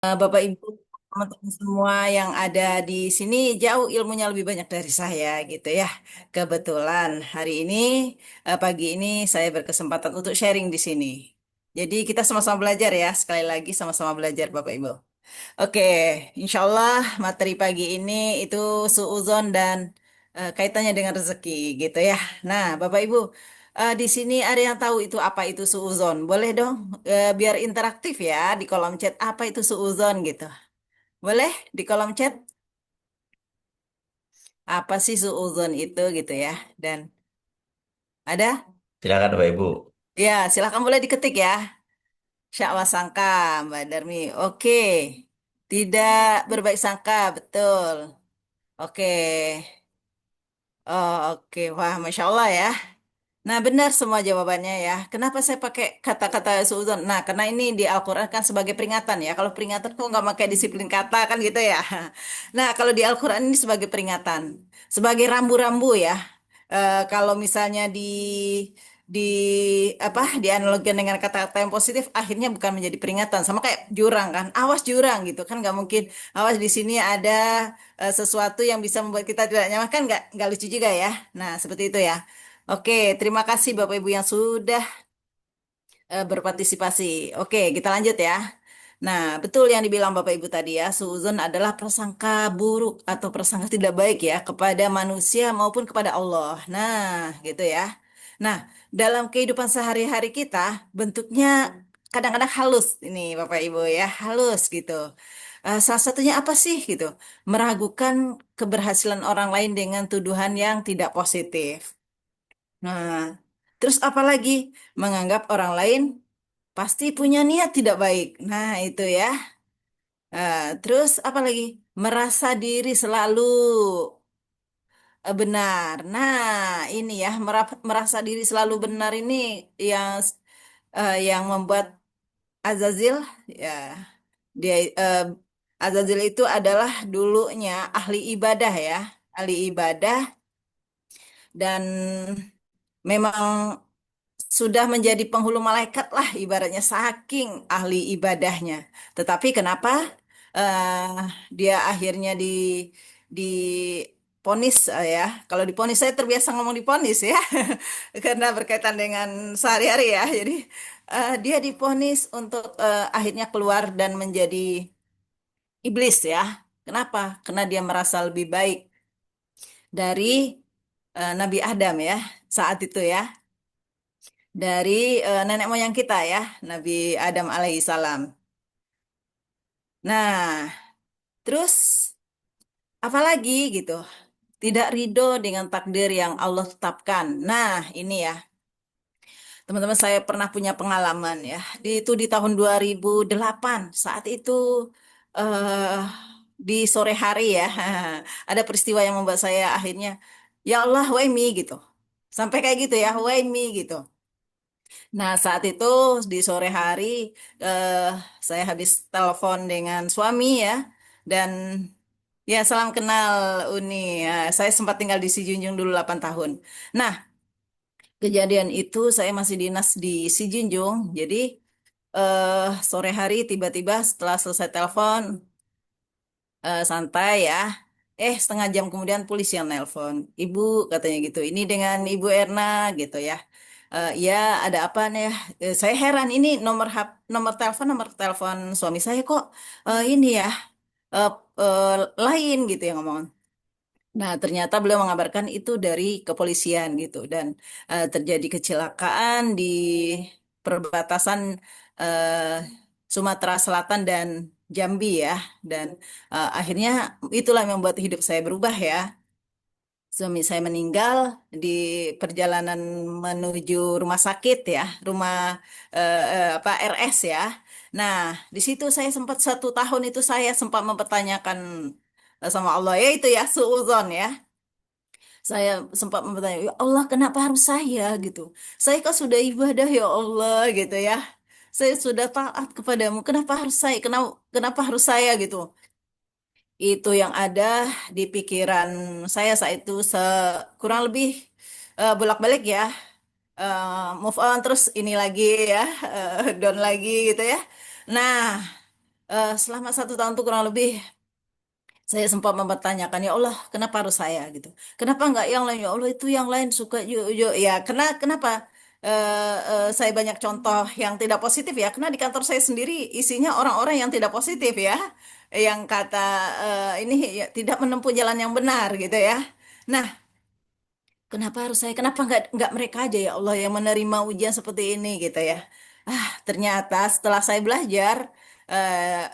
Bapak Ibu, teman-teman semua yang ada di sini jauh ilmunya lebih banyak dari saya gitu ya. Kebetulan hari ini pagi ini saya berkesempatan untuk sharing di sini. Jadi kita sama-sama belajar ya, sekali lagi sama-sama belajar Bapak Ibu. Oke, insya Allah materi pagi ini itu suuzon dan kaitannya dengan rezeki gitu ya. Nah, Bapak Ibu, di sini ada yang tahu itu apa itu suuzon? Boleh dong, biar interaktif ya di kolom chat apa itu suuzon gitu. Boleh di kolom chat apa sih suuzon itu gitu ya. Dan ada? Silakan Bapak Ibu. Ya, silakan boleh diketik ya. Syakwa sangka, Mbak Darmi. Oke, tidak berbaik sangka, betul. Oke. Oh, oke. Wah, Masya Allah ya. Nah, benar semua jawabannya ya. Kenapa saya pakai kata-kata suudzon? Nah, karena ini di Al-Quran kan sebagai peringatan ya. Kalau peringatan kok nggak pakai disiplin kata kan gitu ya. Nah, kalau di Al-Quran ini sebagai peringatan. Sebagai rambu-rambu ya. Kalau misalnya di dianalogikan dengan kata-kata yang positif akhirnya bukan menjadi peringatan sama kayak jurang kan, awas jurang gitu kan, nggak mungkin awas di sini ada sesuatu yang bisa membuat kita tidak nyaman kan, nggak lucu juga ya. Nah, seperti itu ya. Oke, terima kasih Bapak Ibu yang sudah berpartisipasi. Oke, kita lanjut ya. Nah, betul yang dibilang Bapak Ibu tadi ya, suuzon adalah prasangka buruk atau prasangka tidak baik ya kepada manusia maupun kepada Allah. Nah, gitu ya. Nah, dalam kehidupan sehari-hari kita bentuknya kadang-kadang halus ini Bapak Ibu ya, halus gitu. Salah satunya apa sih gitu? Meragukan keberhasilan orang lain dengan tuduhan yang tidak positif. Nah, terus apa lagi? Menganggap orang lain pasti punya niat tidak baik. Nah, itu ya. Terus apa lagi? Merasa diri selalu benar. Nah, ini ya, merasa diri selalu benar ini yang yang membuat Azazil ya, dia Azazil itu adalah dulunya ahli ibadah ya, ahli ibadah, dan memang sudah menjadi penghulu malaikat lah ibaratnya saking ahli ibadahnya. Tetapi kenapa dia akhirnya di ponis ya. Kalau diponis saya terbiasa ngomong diponis ya. Karena berkaitan dengan sehari-hari ya. Jadi dia diponis untuk akhirnya keluar dan menjadi iblis ya. Kenapa? Karena dia merasa lebih baik dari Nabi Adam ya saat itu ya, dari nenek moyang kita ya, Nabi Adam alaihissalam. Nah, terus apalagi gitu? Tidak ridho dengan takdir yang Allah tetapkan. Nah, ini ya, teman-teman saya pernah punya pengalaman ya. Itu di tahun 2008. Saat itu eh di sore hari ya, ada peristiwa yang membuat saya akhirnya, ya Allah, why me gitu. Sampai kayak gitu ya, why me gitu. Nah, saat itu di sore hari eh, saya habis telepon dengan suami ya, dan ya salam kenal Uni. Ya, saya sempat tinggal di Sijunjung dulu 8 tahun. Nah, kejadian itu saya masih dinas di Sijunjung, jadi sore hari tiba-tiba setelah selesai telepon santai ya. Setengah jam kemudian polisi yang nelpon. Ibu katanya gitu. Ini dengan Ibu Erna gitu ya. Ya ada apa nih ya? Saya heran ini nomor telepon suami saya kok ini ya eh, eh, lain gitu yang ngomong. Nah, ternyata beliau mengabarkan itu dari kepolisian gitu, dan terjadi kecelakaan di perbatasan eh, Sumatera Selatan dan Jambi ya, dan akhirnya itulah yang membuat hidup saya berubah ya. Suami saya meninggal di perjalanan menuju rumah sakit ya, rumah apa RS ya. Nah, di situ saya sempat 1 tahun itu saya sempat mempertanyakan sama Allah ya, itu ya suudzon ya. Saya sempat bertanya, ya Allah, kenapa harus saya gitu? Saya kan sudah ibadah ya Allah gitu ya. Saya sudah taat kepadamu. Kenapa harus saya? Kenapa harus saya gitu? Itu yang ada di pikiran saya saat itu, kurang lebih bolak-balik ya. Move on terus ini lagi ya, down lagi gitu ya. Nah, selama 1 tahun tuh kurang lebih saya sempat mempertanyakan, ya Allah, kenapa harus saya gitu? Kenapa nggak yang lain? Ya Allah, itu yang lain suka yuk yuk ya. Kenapa? Saya banyak contoh yang tidak positif ya. Karena di kantor saya sendiri isinya orang-orang yang tidak positif ya, yang kata ini ya, tidak menempuh jalan yang benar gitu ya. Nah, kenapa harus saya? Kenapa nggak mereka aja ya Allah yang menerima ujian seperti ini gitu ya? Ternyata setelah saya belajar. eh,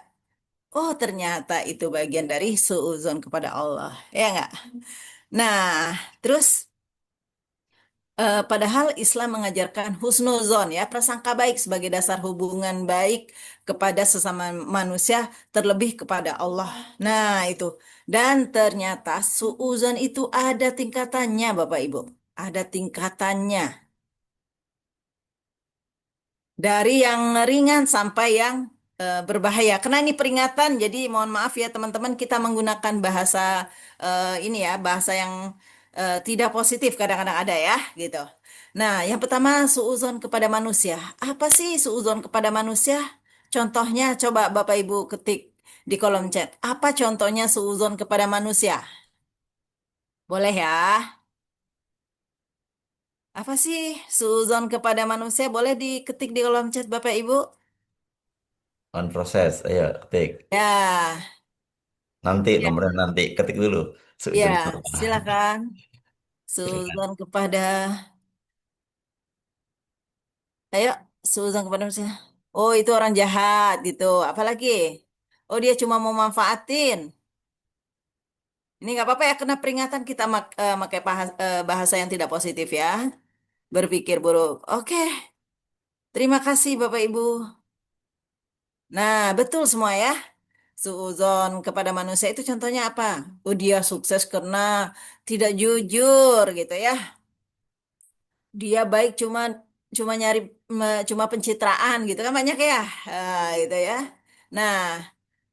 Oh, ternyata itu bagian dari suuzon kepada Allah. Ya nggak? Nah, terus padahal Islam mengajarkan husnuzon ya, prasangka baik sebagai dasar hubungan baik kepada sesama manusia, terlebih kepada Allah. Nah, itu. Dan ternyata suuzon itu ada tingkatannya, Bapak Ibu. Ada tingkatannya. Dari yang ringan sampai yang berbahaya. Karena ini peringatan, jadi mohon maaf ya teman-teman, kita menggunakan bahasa ini ya, bahasa yang tidak positif kadang-kadang ada ya, gitu. Nah, yang pertama suuzon kepada manusia. Apa sih suuzon kepada manusia? Contohnya coba Bapak Ibu ketik di kolom chat. Apa contohnya suuzon kepada manusia? Boleh ya? Apa sih suuzon kepada manusia? Boleh diketik di kolom chat Bapak Ibu? On proses, ayo ketik. Ya. Nanti Ya, nomornya nanti ketik dulu. ya, Seujung apa? silakan. Silakan. Suzon kepada, ayo, Suzon kepada manusia. Oh, itu orang jahat gitu. Apalagi? Oh, dia cuma mau manfaatin. Ini nggak apa-apa ya, kena peringatan kita pakai bahasa yang tidak positif ya. Berpikir buruk. Oke, terima kasih Bapak Ibu. Nah, betul semua ya. Suuzon kepada manusia itu contohnya apa? Oh, dia sukses karena tidak jujur gitu ya. Dia baik cuma cuma nyari cuma pencitraan gitu kan banyak ya. Gitu ya. Nah,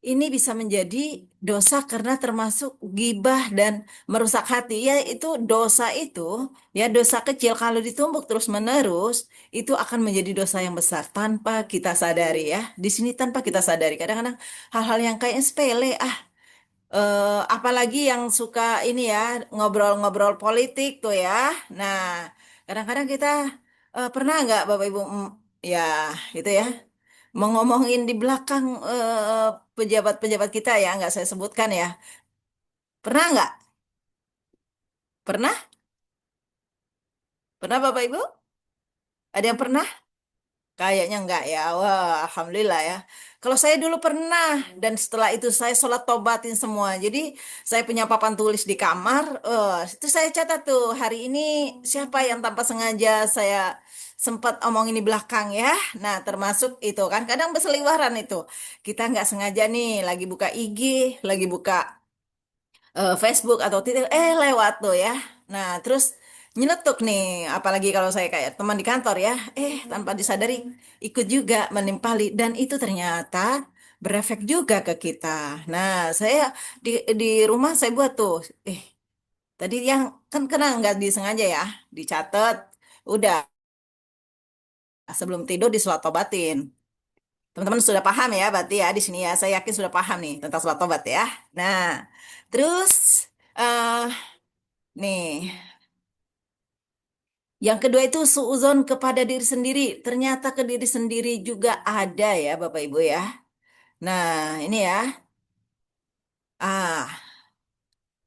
ini bisa menjadi dosa karena termasuk gibah dan merusak hati. Ya, itu dosa itu ya dosa kecil kalau ditumpuk terus-menerus itu akan menjadi dosa yang besar tanpa kita sadari ya. Di sini tanpa kita sadari. Kadang-kadang hal-hal yang kayak sepele apalagi yang suka ini ya ngobrol-ngobrol politik tuh ya. Nah, kadang-kadang kita pernah nggak Bapak Ibu ya itu ya ngomongin di belakang pejabat-pejabat kita ya nggak saya sebutkan ya. Pernah nggak? Pernah? Pernah Bapak Ibu? Ada yang pernah? Kayaknya enggak ya. Wah, alhamdulillah ya. Kalau saya dulu pernah dan setelah itu saya sholat tobatin semua. Jadi saya punya papan tulis di kamar. Itu saya catat tuh hari ini siapa yang tanpa sengaja saya sempat omongin di belakang ya. Nah, termasuk itu kan kadang berseliweran itu. Kita nggak sengaja nih lagi buka IG, lagi buka Facebook atau Twitter, lewat tuh ya. Nah, terus nyeletuk nih, apalagi kalau saya kayak teman di kantor ya, tanpa disadari ikut juga menimpali dan itu ternyata berefek juga ke kita. Nah, saya di di rumah saya buat tuh, tadi yang kan kena nggak disengaja ya, dicatat, udah sebelum tidur diselatobatin. Teman-teman sudah paham ya, berarti ya di sini ya, saya yakin sudah paham nih tentang sholat tobat ya. Nah, terus eh nih. Yang kedua itu suuzon kepada diri sendiri. Ternyata ke diri sendiri juga ada ya Bapak Ibu ya. Nah ini ya. Ah,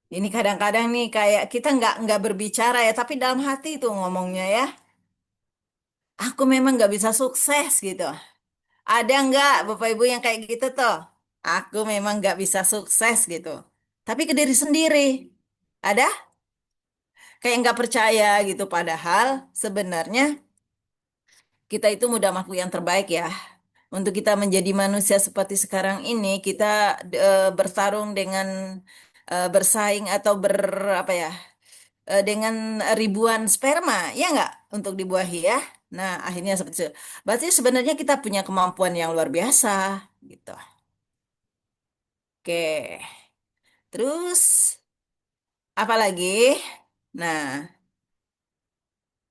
ini kadang-kadang nih kayak kita nggak berbicara ya, tapi dalam hati itu ngomongnya ya. Aku memang nggak bisa sukses gitu. Ada nggak Bapak Ibu yang kayak gitu tuh? Aku memang nggak bisa sukses gitu. Tapi ke diri sendiri. Ada? Kayak nggak percaya gitu. Padahal sebenarnya kita itu mudah makhluk yang terbaik ya. Untuk kita menjadi manusia seperti sekarang ini, kita bertarung dengan bersaing atau apa ya, dengan ribuan sperma, ya nggak? Untuk dibuahi ya. Nah, akhirnya seperti itu. Berarti sebenarnya kita punya kemampuan yang luar biasa, gitu. Oke, terus apa lagi? Nah,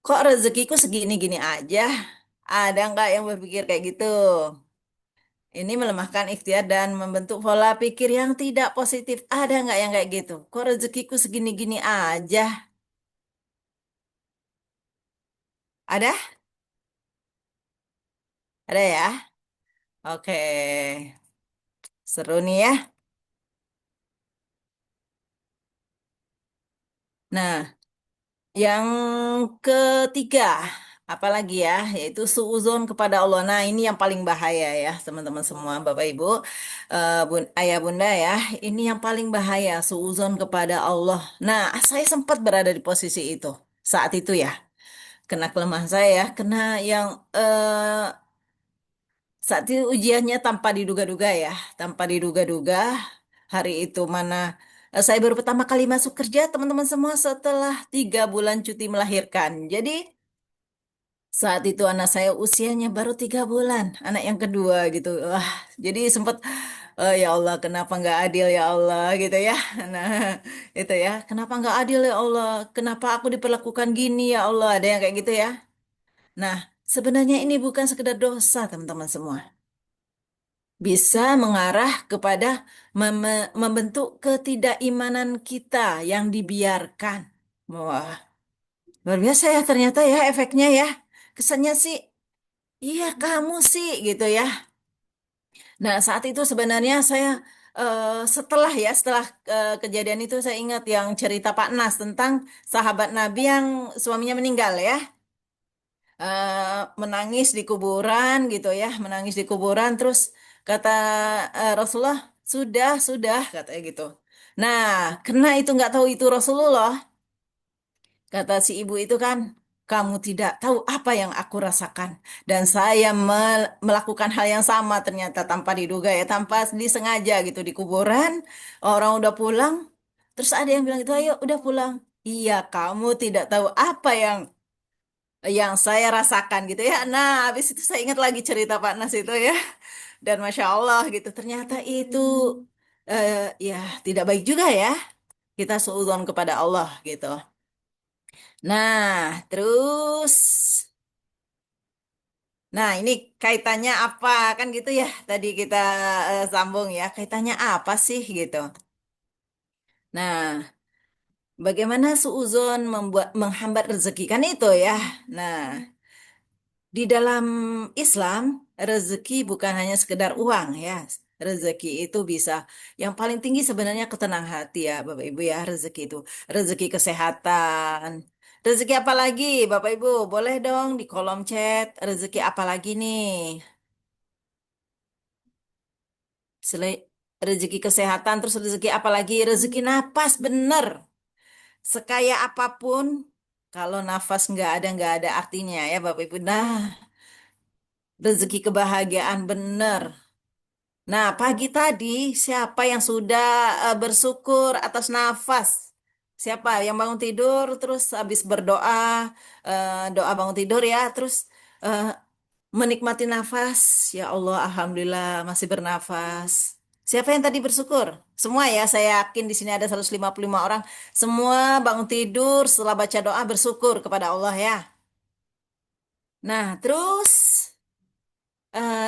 kok rezekiku segini-gini aja? Ada nggak yang berpikir kayak gitu? Ini melemahkan ikhtiar dan membentuk pola pikir yang tidak positif. Ada nggak yang kayak gitu? Kok rezekiku segini-gini aja? Ada? Ada ya? Oke. Seru nih ya. Nah, yang ketiga, apalagi ya, yaitu suuzon kepada Allah. Nah, ini yang paling bahaya ya, teman-teman semua, Bapak Ibu, Ayah Bunda ya. Ini yang paling bahaya, suuzon kepada Allah. Nah, saya sempat berada di posisi itu saat itu ya. Kena kelemahan saya, ya, kena yang saat itu ujiannya tanpa diduga-duga ya, tanpa diduga-duga. Hari itu mana saya baru pertama kali masuk kerja, teman-teman semua, setelah 3 bulan cuti melahirkan. Jadi saat itu anak saya usianya baru 3 bulan, anak yang kedua gitu. Wah, jadi sempat ya Allah, kenapa nggak adil ya Allah gitu ya. Nah, itu ya, kenapa nggak adil ya Allah? Kenapa aku diperlakukan gini ya Allah? Ada yang kayak gitu ya. Nah, sebenarnya ini bukan sekedar dosa, teman-teman semua. Bisa mengarah kepada membentuk ketidakimanan kita yang dibiarkan. Wah, luar biasa ya ternyata ya efeknya ya. Kesannya sih, iya kamu sih gitu ya. Nah, saat itu sebenarnya saya setelah kejadian itu saya ingat yang cerita Pak Nas tentang sahabat Nabi yang suaminya meninggal ya. Menangis di kuburan gitu ya, menangis di kuburan terus kata Rasulullah, sudah katanya gitu. Nah, karena itu nggak tahu itu Rasulullah, kata si ibu itu kan, kamu tidak tahu apa yang aku rasakan dan saya melakukan hal yang sama ternyata tanpa diduga ya, tanpa disengaja gitu di kuburan, orang udah pulang, terus ada yang bilang itu, ayo udah pulang. Iya, kamu tidak tahu apa yang saya rasakan gitu ya. Nah, habis itu saya ingat lagi cerita Pak Nas itu ya. Dan Masya Allah gitu, ternyata itu eh, ya tidak baik juga ya. Kita suudzon kepada Allah gitu. Nah, terus, nah ini kaitannya apa? Kan gitu ya, tadi kita sambung ya. Kaitannya apa sih gitu. Nah, bagaimana suudzon menghambat rezeki kan itu ya. Nah, di dalam Islam, rezeki bukan hanya sekedar uang ya. Rezeki itu bisa, yang paling tinggi sebenarnya ketenangan hati ya Bapak Ibu ya, rezeki itu. Rezeki kesehatan. Rezeki apa lagi Bapak Ibu? Boleh dong di kolom chat, rezeki apa lagi nih? Selain rezeki kesehatan, terus rezeki apa lagi? Rezeki napas, bener. Sekaya apapun, kalau nafas nggak ada artinya ya Bapak Ibu. Nah, rezeki kebahagiaan bener. Nah, pagi tadi siapa yang sudah bersyukur atas nafas? Siapa yang bangun tidur terus habis berdoa, doa bangun tidur ya, terus eh, menikmati nafas. Ya Allah, alhamdulillah masih bernafas. Siapa yang tadi bersyukur? Semua ya, saya yakin di sini ada 155 orang. Semua bangun tidur setelah baca doa bersyukur kepada Allah ya. Nah, terus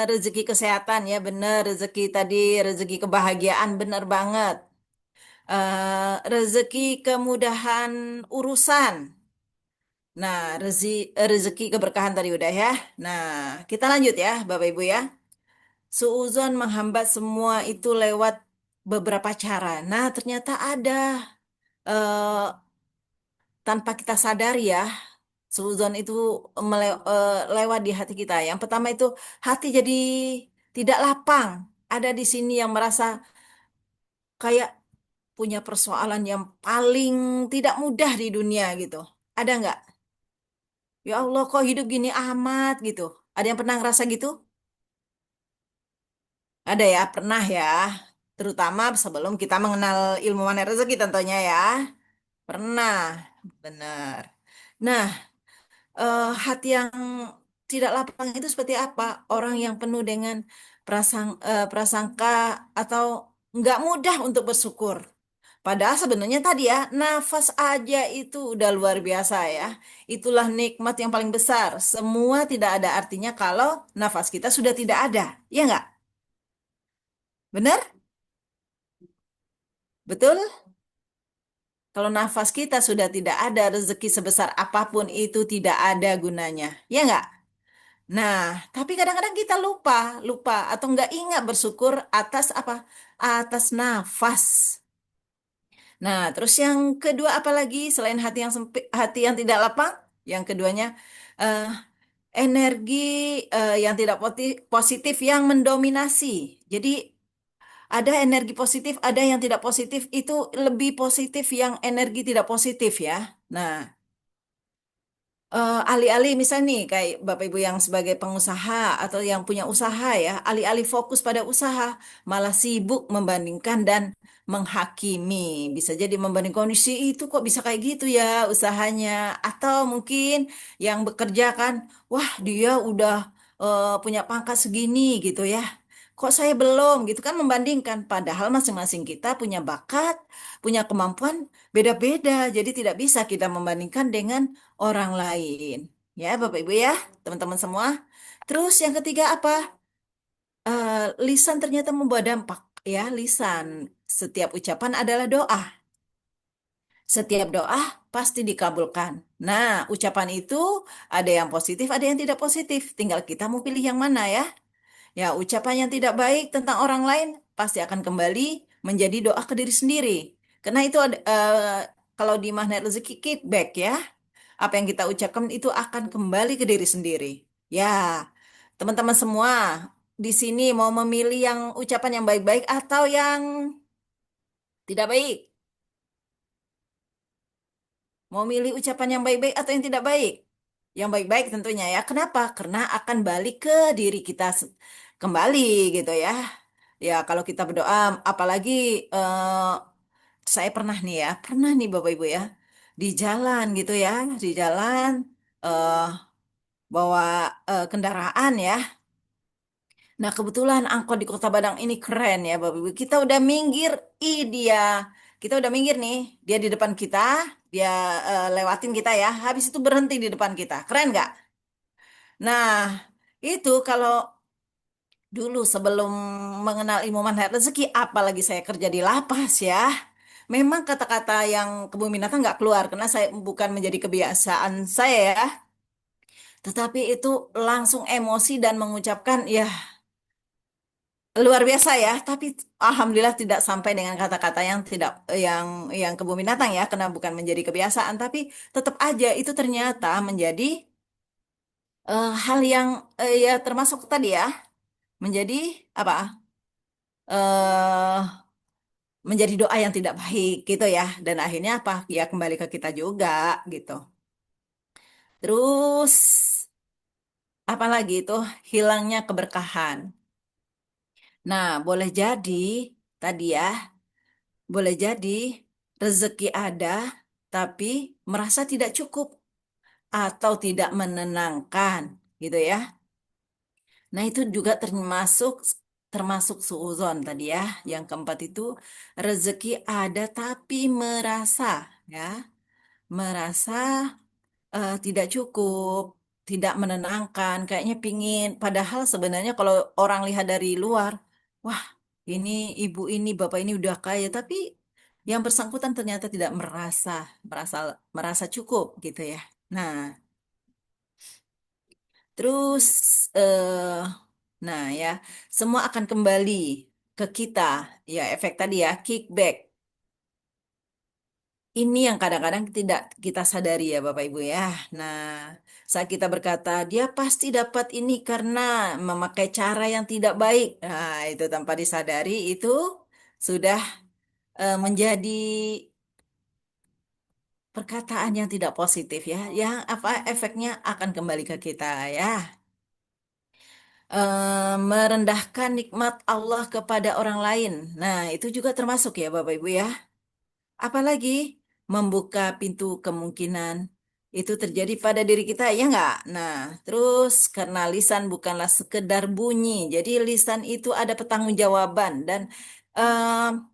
rezeki kesehatan ya bener, rezeki tadi, rezeki kebahagiaan bener banget. Rezeki kemudahan urusan. Nah, rezeki keberkahan tadi udah ya. Nah, kita lanjut ya Bapak Ibu ya. Suuzon menghambat semua itu lewat beberapa cara. Nah, ternyata ada eh, tanpa kita sadari ya. Suuzon itu lewat di hati kita. Yang pertama itu hati jadi tidak lapang. Ada di sini yang merasa kayak punya persoalan yang paling tidak mudah di dunia gitu. Ada nggak? Ya Allah, kok hidup gini amat gitu. Ada yang pernah ngerasa gitu? Ada ya, pernah ya. Terutama sebelum kita mengenal ilmu mana rezeki tentunya ya. Pernah, benar. Nah, hati yang tidak lapang itu seperti apa? Orang yang penuh dengan prasangka atau nggak mudah untuk bersyukur. Padahal sebenarnya tadi ya, nafas aja itu udah luar biasa ya. Itulah nikmat yang paling besar. Semua tidak ada artinya kalau nafas kita sudah tidak ada. Ya nggak? Benar? Betul? Kalau nafas kita sudah tidak ada, rezeki sebesar apapun itu tidak ada gunanya. Ya nggak? Nah, tapi kadang-kadang kita lupa, lupa atau nggak ingat bersyukur atas apa? Atas nafas. Nah, terus yang kedua apa lagi selain hati yang sempit, hati yang tidak lapang? Yang keduanya eh, energi yang tidak positif yang mendominasi. Jadi ada energi positif, ada yang tidak positif. Itu lebih positif yang energi tidak positif ya. Nah, alih-alih misalnya nih kayak Bapak Ibu yang sebagai pengusaha atau yang punya usaha ya, alih-alih fokus pada usaha, malah sibuk membandingkan dan menghakimi. Bisa jadi membanding kondisi itu kok bisa kayak gitu ya usahanya. Atau mungkin yang bekerja kan, wah dia udah punya pangkat segini gitu ya. Kok saya belum gitu kan membandingkan. Padahal masing-masing kita punya bakat, punya kemampuan beda-beda. Jadi tidak bisa kita membandingkan dengan orang lain. Ya, Bapak Ibu ya, teman-teman semua. Terus yang ketiga apa? Lisan ternyata membawa dampak. Ya, lisan. Setiap ucapan adalah doa. Setiap doa pasti dikabulkan. Nah, ucapan itu ada yang positif, ada yang tidak positif. Tinggal kita mau pilih yang mana ya. Ya, ucapan yang tidak baik tentang orang lain pasti akan kembali menjadi doa ke diri sendiri. Karena itu ada, kalau di magnet rezeki kickback ya. Apa yang kita ucapkan itu akan kembali ke diri sendiri. Ya, teman-teman semua di sini mau memilih yang ucapan yang baik-baik atau yang tidak baik? Mau milih ucapan yang baik-baik atau yang tidak baik? Yang baik-baik tentunya ya. Kenapa? Karena akan balik ke diri kita kembali gitu ya. Ya, kalau kita berdoa, apalagi saya pernah nih ya, pernah nih Bapak Ibu ya, di jalan gitu ya, di jalan eh bawa kendaraan ya. Nah, kebetulan angkot di Kota Padang ini keren ya, Bapak Ibu. Kita udah minggir, dia. Kita udah minggir nih, dia di depan kita, dia lewatin kita ya. Habis itu berhenti di depan kita. Keren nggak? Nah, itu kalau dulu sebelum mengenal ilmu manfaat rezeki, apalagi saya kerja di lapas ya. Memang kata-kata yang kebun binatang nggak keluar karena saya bukan menjadi kebiasaan saya ya. Tetapi itu langsung emosi dan mengucapkan ya luar biasa ya, tapi alhamdulillah tidak sampai dengan kata-kata yang tidak yang kebun binatang ya, karena bukan menjadi kebiasaan, tapi tetap aja itu ternyata menjadi hal yang ya termasuk tadi ya, menjadi apa? eh Menjadi doa yang tidak baik gitu ya, dan akhirnya apa? Ya kembali ke kita juga gitu. Terus apalagi itu hilangnya keberkahan. Nah, boleh jadi tadi ya. Boleh jadi rezeki ada, tapi merasa tidak cukup atau tidak menenangkan, gitu ya. Nah, itu juga termasuk termasuk suuzon tadi ya. Yang keempat itu rezeki ada tapi merasa ya, merasa tidak cukup, tidak menenangkan, kayaknya pingin. Padahal sebenarnya kalau orang lihat dari luar, wah ini ibu ini, bapak ini udah kaya, tapi yang bersangkutan ternyata tidak merasa, merasa cukup gitu ya. Nah, terus, nah ya, semua akan kembali ke kita, ya efek tadi ya, kickback. Ini yang kadang-kadang tidak kita sadari ya Bapak Ibu ya. Nah, saat kita berkata dia pasti dapat ini karena memakai cara yang tidak baik. Nah, itu tanpa disadari itu sudah menjadi perkataan yang tidak positif ya. Yang apa efeknya akan kembali ke kita ya. Merendahkan nikmat Allah kepada orang lain. Nah, itu juga termasuk ya Bapak Ibu ya. Apalagi membuka pintu kemungkinan itu terjadi pada diri kita, ya nggak? Nah, terus karena lisan bukanlah sekedar bunyi, jadi lisan itu ada pertanggungjawaban dan em,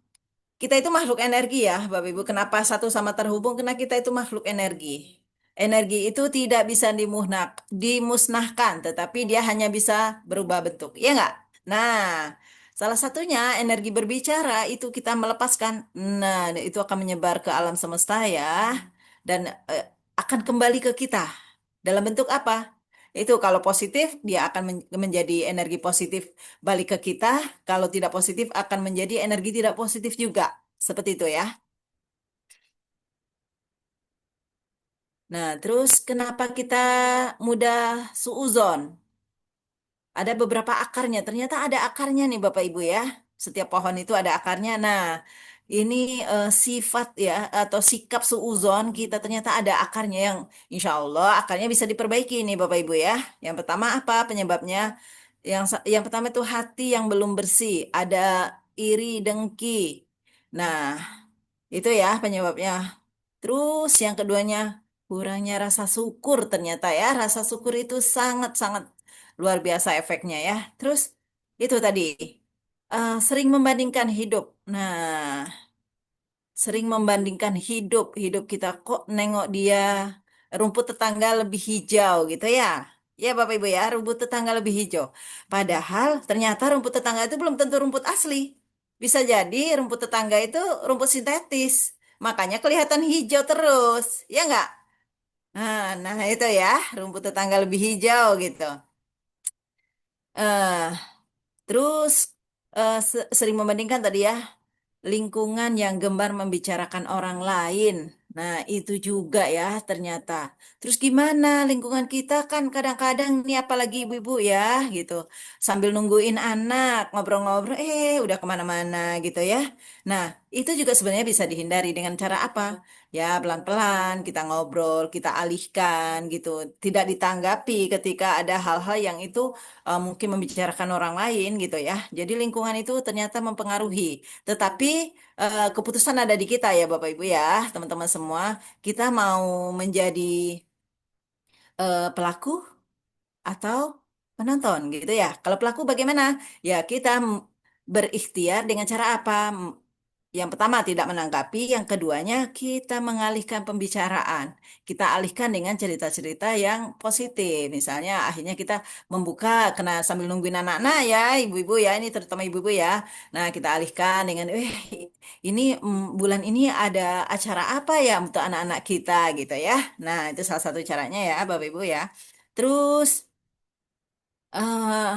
kita itu makhluk energi ya, Bapak Ibu. Kenapa satu sama terhubung? Karena kita itu makhluk energi. Energi itu tidak bisa dimusnahkan, tetapi dia hanya bisa berubah bentuk, ya nggak? Nah, Salah satunya energi berbicara itu kita melepaskan. Nah, itu akan menyebar ke alam semesta ya, dan eh, akan kembali ke kita. Dalam bentuk apa? Itu kalau positif dia akan menjadi energi positif balik ke kita. Kalau tidak positif akan menjadi energi tidak positif juga. Seperti itu ya. Nah, terus kenapa kita mudah suuzon? Ada beberapa akarnya. Ternyata ada akarnya nih Bapak Ibu ya. Setiap pohon itu ada akarnya. Nah, ini sifat ya atau sikap suuzon kita ternyata ada akarnya yang insya Allah akarnya bisa diperbaiki nih Bapak Ibu ya. Yang pertama apa penyebabnya? Yang pertama itu hati yang belum bersih. Ada iri dengki. Nah, itu ya penyebabnya. Terus yang keduanya, kurangnya rasa syukur ternyata ya. Rasa syukur itu sangat-sangat luar biasa efeknya ya. Terus itu tadi, sering membandingkan hidup. Nah, sering membandingkan hidup. Hidup kita kok nengok dia rumput tetangga lebih hijau gitu ya. Ya Bapak Ibu ya, rumput tetangga lebih hijau. Padahal ternyata rumput tetangga itu belum tentu rumput asli. Bisa jadi rumput tetangga itu rumput sintetis. Makanya kelihatan hijau terus. Ya nggak? Nah itu ya, rumput tetangga lebih hijau gitu. eh Terus sering membandingkan tadi ya, lingkungan yang gemar membicarakan orang lain. Nah, itu juga ya ternyata. Terus gimana lingkungan kita kan kadang-kadang nih apalagi ibu-ibu ya gitu. Sambil nungguin anak, ngobrol-ngobrol, udah kemana-mana gitu ya. Nah, itu juga sebenarnya bisa dihindari dengan cara apa? Ya, pelan-pelan kita ngobrol, kita alihkan gitu. Tidak ditanggapi ketika ada hal-hal yang itu mungkin membicarakan orang lain gitu ya. Jadi lingkungan itu ternyata mempengaruhi. Tetapi keputusan ada di kita ya Bapak Ibu ya, teman-teman semua. Kita mau menjadi pelaku atau penonton gitu ya. Kalau pelaku bagaimana? Ya kita berikhtiar dengan cara apa? Yang pertama tidak menanggapi, yang keduanya kita mengalihkan pembicaraan. Kita alihkan dengan cerita-cerita yang positif. Misalnya akhirnya kita membuka kena sambil nungguin anak-anak ya, ibu-ibu ya, ini terutama ibu-ibu ya. Nah, kita alihkan dengan ini bulan ini ada acara apa ya untuk anak-anak kita gitu ya. Nah, itu salah satu caranya ya, Bapak Ibu ya. Terus eh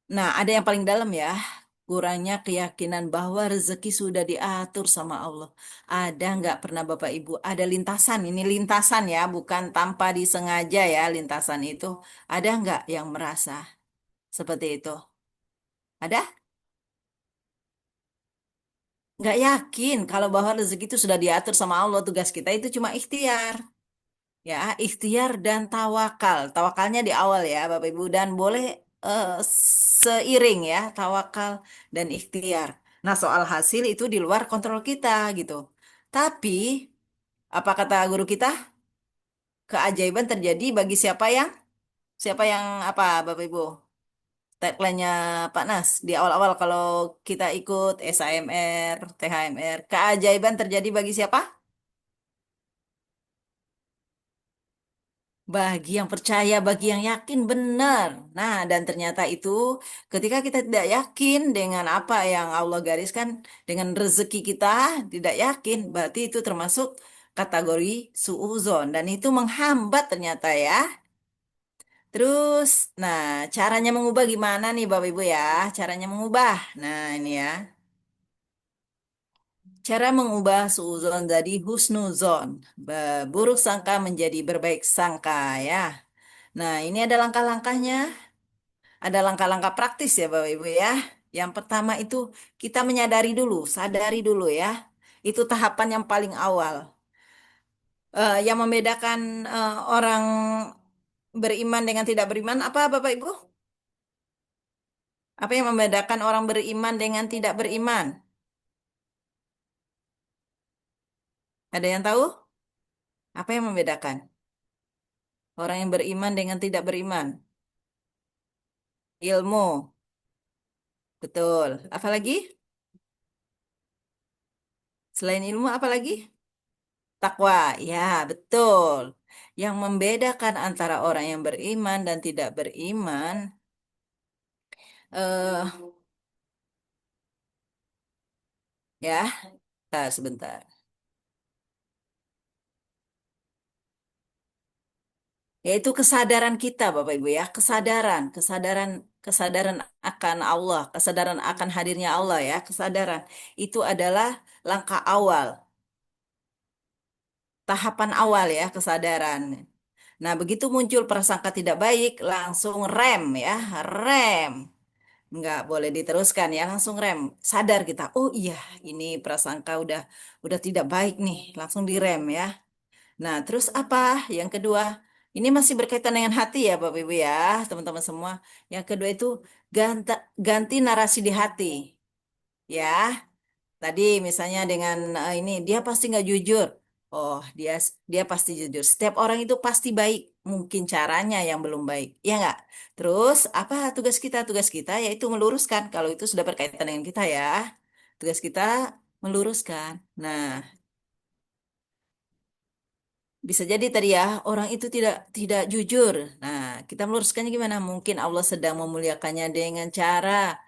nah, ada yang paling dalam ya, kurangnya keyakinan bahwa rezeki sudah diatur sama Allah. Ada nggak pernah Bapak Ibu, ada lintasan, ini lintasan ya, bukan tanpa disengaja ya, lintasan itu. Ada nggak yang merasa seperti itu? Ada? Nggak yakin kalau bahwa rezeki itu sudah diatur sama Allah, tugas kita itu cuma ikhtiar. Ya, ikhtiar dan tawakal. Tawakalnya di awal ya, Bapak Ibu, dan boleh eh, seiring ya, tawakal dan ikhtiar. Nah, soal hasil itu di luar kontrol kita gitu. Tapi, apa kata guru kita? Keajaiban terjadi bagi siapa yang apa, Bapak Ibu? Tagline-nya Pak Nas di awal-awal kalau kita ikut SAMR, THMR, keajaiban terjadi bagi siapa? Bagi yang percaya, bagi yang yakin, benar. Nah, dan ternyata itu ketika kita tidak yakin dengan apa yang Allah gariskan, dengan rezeki kita, tidak yakin, berarti itu termasuk kategori suuzon. Dan itu menghambat ternyata ya. Terus, nah caranya mengubah gimana nih Bapak Ibu ya? Caranya mengubah. Nah, ini ya. Cara mengubah suuzon jadi husnuzon. Buruk sangka menjadi berbaik sangka ya. Nah, ini ada langkah-langkahnya, ada langkah-langkah praktis ya Bapak Ibu ya. Yang pertama itu kita menyadari dulu, sadari dulu ya. Itu tahapan yang paling awal. Yang membedakan orang beriman dengan tidak beriman apa Bapak Ibu? Apa yang membedakan orang beriman dengan tidak beriman? Ada yang tahu? Apa yang membedakan orang yang beriman dengan tidak beriman? Ilmu, betul. Apa lagi? Selain ilmu apa lagi? Takwa, ya betul. Yang membedakan antara orang yang beriman dan tidak beriman, Ya, sebentar. Yaitu kesadaran kita, Bapak Ibu ya, kesadaran akan Allah, kesadaran akan hadirnya Allah ya, kesadaran itu adalah langkah awal, tahapan awal ya, kesadaran. Nah, begitu muncul prasangka tidak baik, langsung rem ya, rem. Nggak boleh diteruskan ya, langsung rem. Sadar kita, oh iya, ini prasangka udah tidak baik nih, langsung direm ya. Nah, terus apa? Yang kedua, ini masih berkaitan dengan hati ya, Bapak Ibu ya, teman-teman semua. Yang kedua itu ganti, ganti narasi di hati, ya. Tadi misalnya dengan ini dia pasti nggak jujur. Oh, dia pasti jujur. Setiap orang itu pasti baik. Mungkin caranya yang belum baik, ya nggak? Terus apa tugas kita? Tugas kita yaitu meluruskan. Kalau itu sudah berkaitan dengan kita ya, tugas kita meluruskan. Nah, bisa jadi tadi ya, orang itu tidak jujur. Nah, kita meluruskannya gimana? Mungkin Allah sedang memuliakannya dengan cara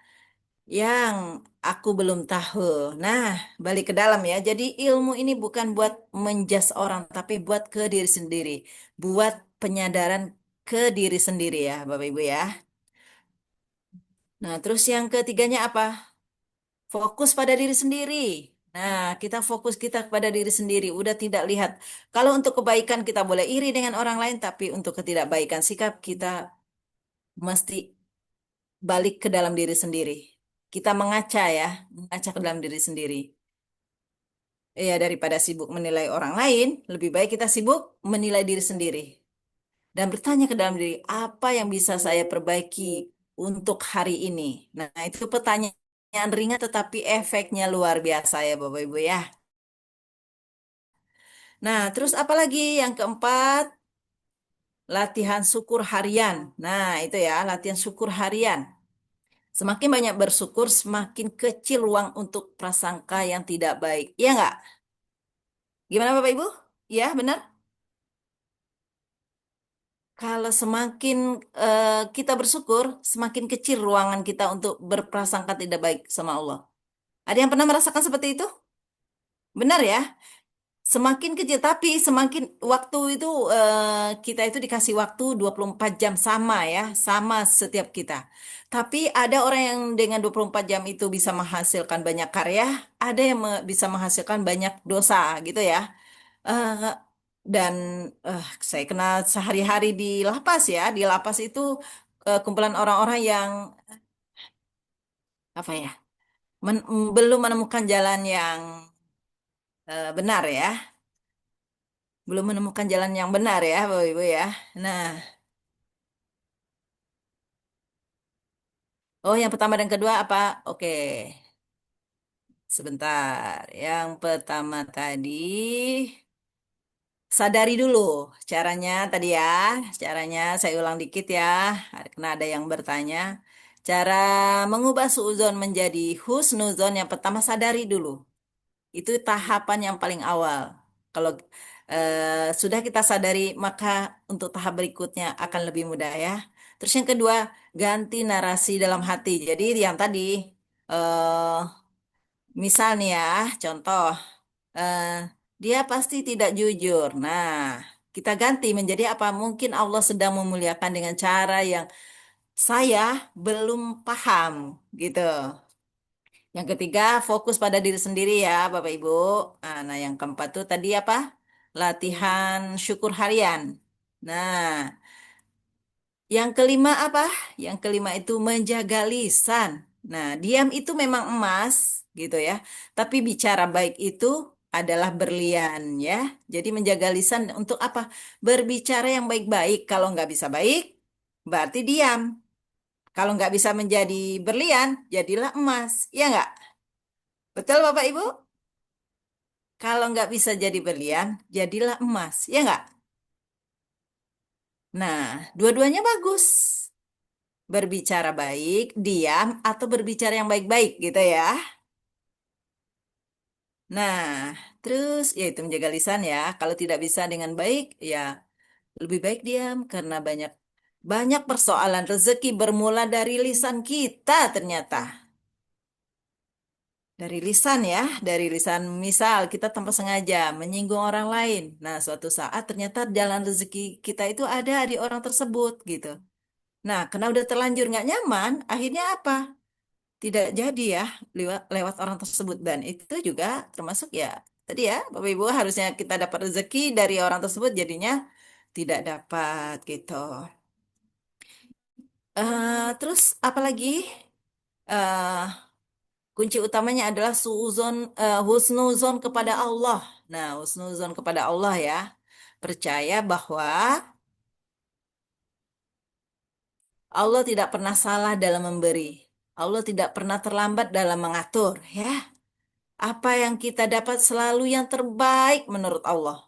yang aku belum tahu. Nah, balik ke dalam ya. Jadi ilmu ini bukan buat menjas orang, tapi buat ke diri sendiri. Buat penyadaran ke diri sendiri ya, Bapak Ibu ya. Nah, terus yang ketiganya apa? Fokus pada diri sendiri. Nah, kita fokus kita kepada diri sendiri. Udah tidak lihat. Kalau untuk kebaikan kita boleh iri dengan orang lain, tapi untuk ketidakbaikan sikap kita mesti balik ke dalam diri sendiri. Kita mengaca ya, mengaca ke dalam diri sendiri. Ya, daripada sibuk menilai orang lain, lebih baik kita sibuk menilai diri sendiri. Dan bertanya ke dalam diri, apa yang bisa saya perbaiki untuk hari ini? Nah, itu pertanyaan ringan tetapi efeknya luar biasa ya Bapak Ibu ya. Nah, terus apa lagi? Yang keempat, latihan syukur harian. Nah, itu ya, latihan syukur harian. Semakin banyak bersyukur, semakin kecil ruang untuk prasangka yang tidak baik. Iya nggak? Gimana Bapak Ibu? Iya, benar? Kalau semakin kita bersyukur, semakin kecil ruangan kita untuk berprasangka tidak baik sama Allah. Ada yang pernah merasakan seperti itu? Benar ya? Semakin kecil, tapi semakin waktu itu kita itu dikasih waktu 24 jam sama ya, sama setiap kita. Tapi ada orang yang dengan 24 jam itu bisa menghasilkan banyak karya, ada yang bisa menghasilkan banyak dosa gitu ya. Eh, dan saya kenal sehari-hari di lapas ya, di lapas itu kumpulan orang-orang yang apa ya, belum menemukan jalan yang benar ya, belum menemukan jalan yang benar ya, Bapak Ibu ya. Nah, oh yang pertama dan kedua apa? Oke, sebentar. Yang pertama tadi sadari dulu caranya tadi ya. Caranya saya ulang dikit ya. Karena ada yang bertanya. Cara mengubah suudzon menjadi husnuzon yang pertama sadari dulu. Itu tahapan yang paling awal. Kalau sudah kita sadari, maka untuk tahap berikutnya akan lebih mudah ya. Terus yang kedua, ganti narasi dalam hati. Jadi yang tadi, eh misal nih ya, contoh, eh, dia pasti tidak jujur. Nah, kita ganti menjadi apa? Mungkin Allah sedang memuliakan dengan cara yang saya belum paham, gitu. Yang ketiga, fokus pada diri sendiri ya, Bapak Ibu. Nah, yang keempat tuh tadi apa? Latihan syukur harian. Nah, yang kelima apa? Yang kelima itu menjaga lisan. Nah, diam itu memang emas, gitu ya. Tapi bicara baik itu adalah berlian, ya. Jadi menjaga lisan untuk apa? Berbicara yang baik-baik. Kalau nggak bisa baik, berarti diam. Kalau nggak bisa menjadi berlian, jadilah emas. Ya nggak? Betul, Bapak Ibu? Kalau nggak bisa jadi berlian, jadilah emas. Ya nggak? Nah, dua-duanya bagus. Berbicara baik, diam, atau berbicara yang baik-baik gitu ya. Nah, terus ya itu menjaga lisan ya. Kalau tidak bisa dengan baik, ya lebih baik diam karena banyak banyak persoalan rezeki bermula dari lisan kita ternyata. Dari lisan ya, dari lisan misal kita tanpa sengaja menyinggung orang lain. Nah, suatu saat ternyata jalan rezeki kita itu ada di orang tersebut gitu. Nah, karena udah terlanjur nggak nyaman, akhirnya apa? Tidak jadi ya lewat orang tersebut. Dan itu juga termasuk ya, tadi ya, Bapak Ibu harusnya kita dapat rezeki dari orang tersebut, jadinya tidak dapat gitu. Terus apalagi? eh Kunci utamanya adalah husnuzon kepada Allah. Nah, husnuzon kepada Allah ya. Percaya bahwa Allah tidak pernah salah dalam memberi. Allah tidak pernah terlambat dalam mengatur ya. Apa yang kita dapat selalu yang terbaik menurut Allah.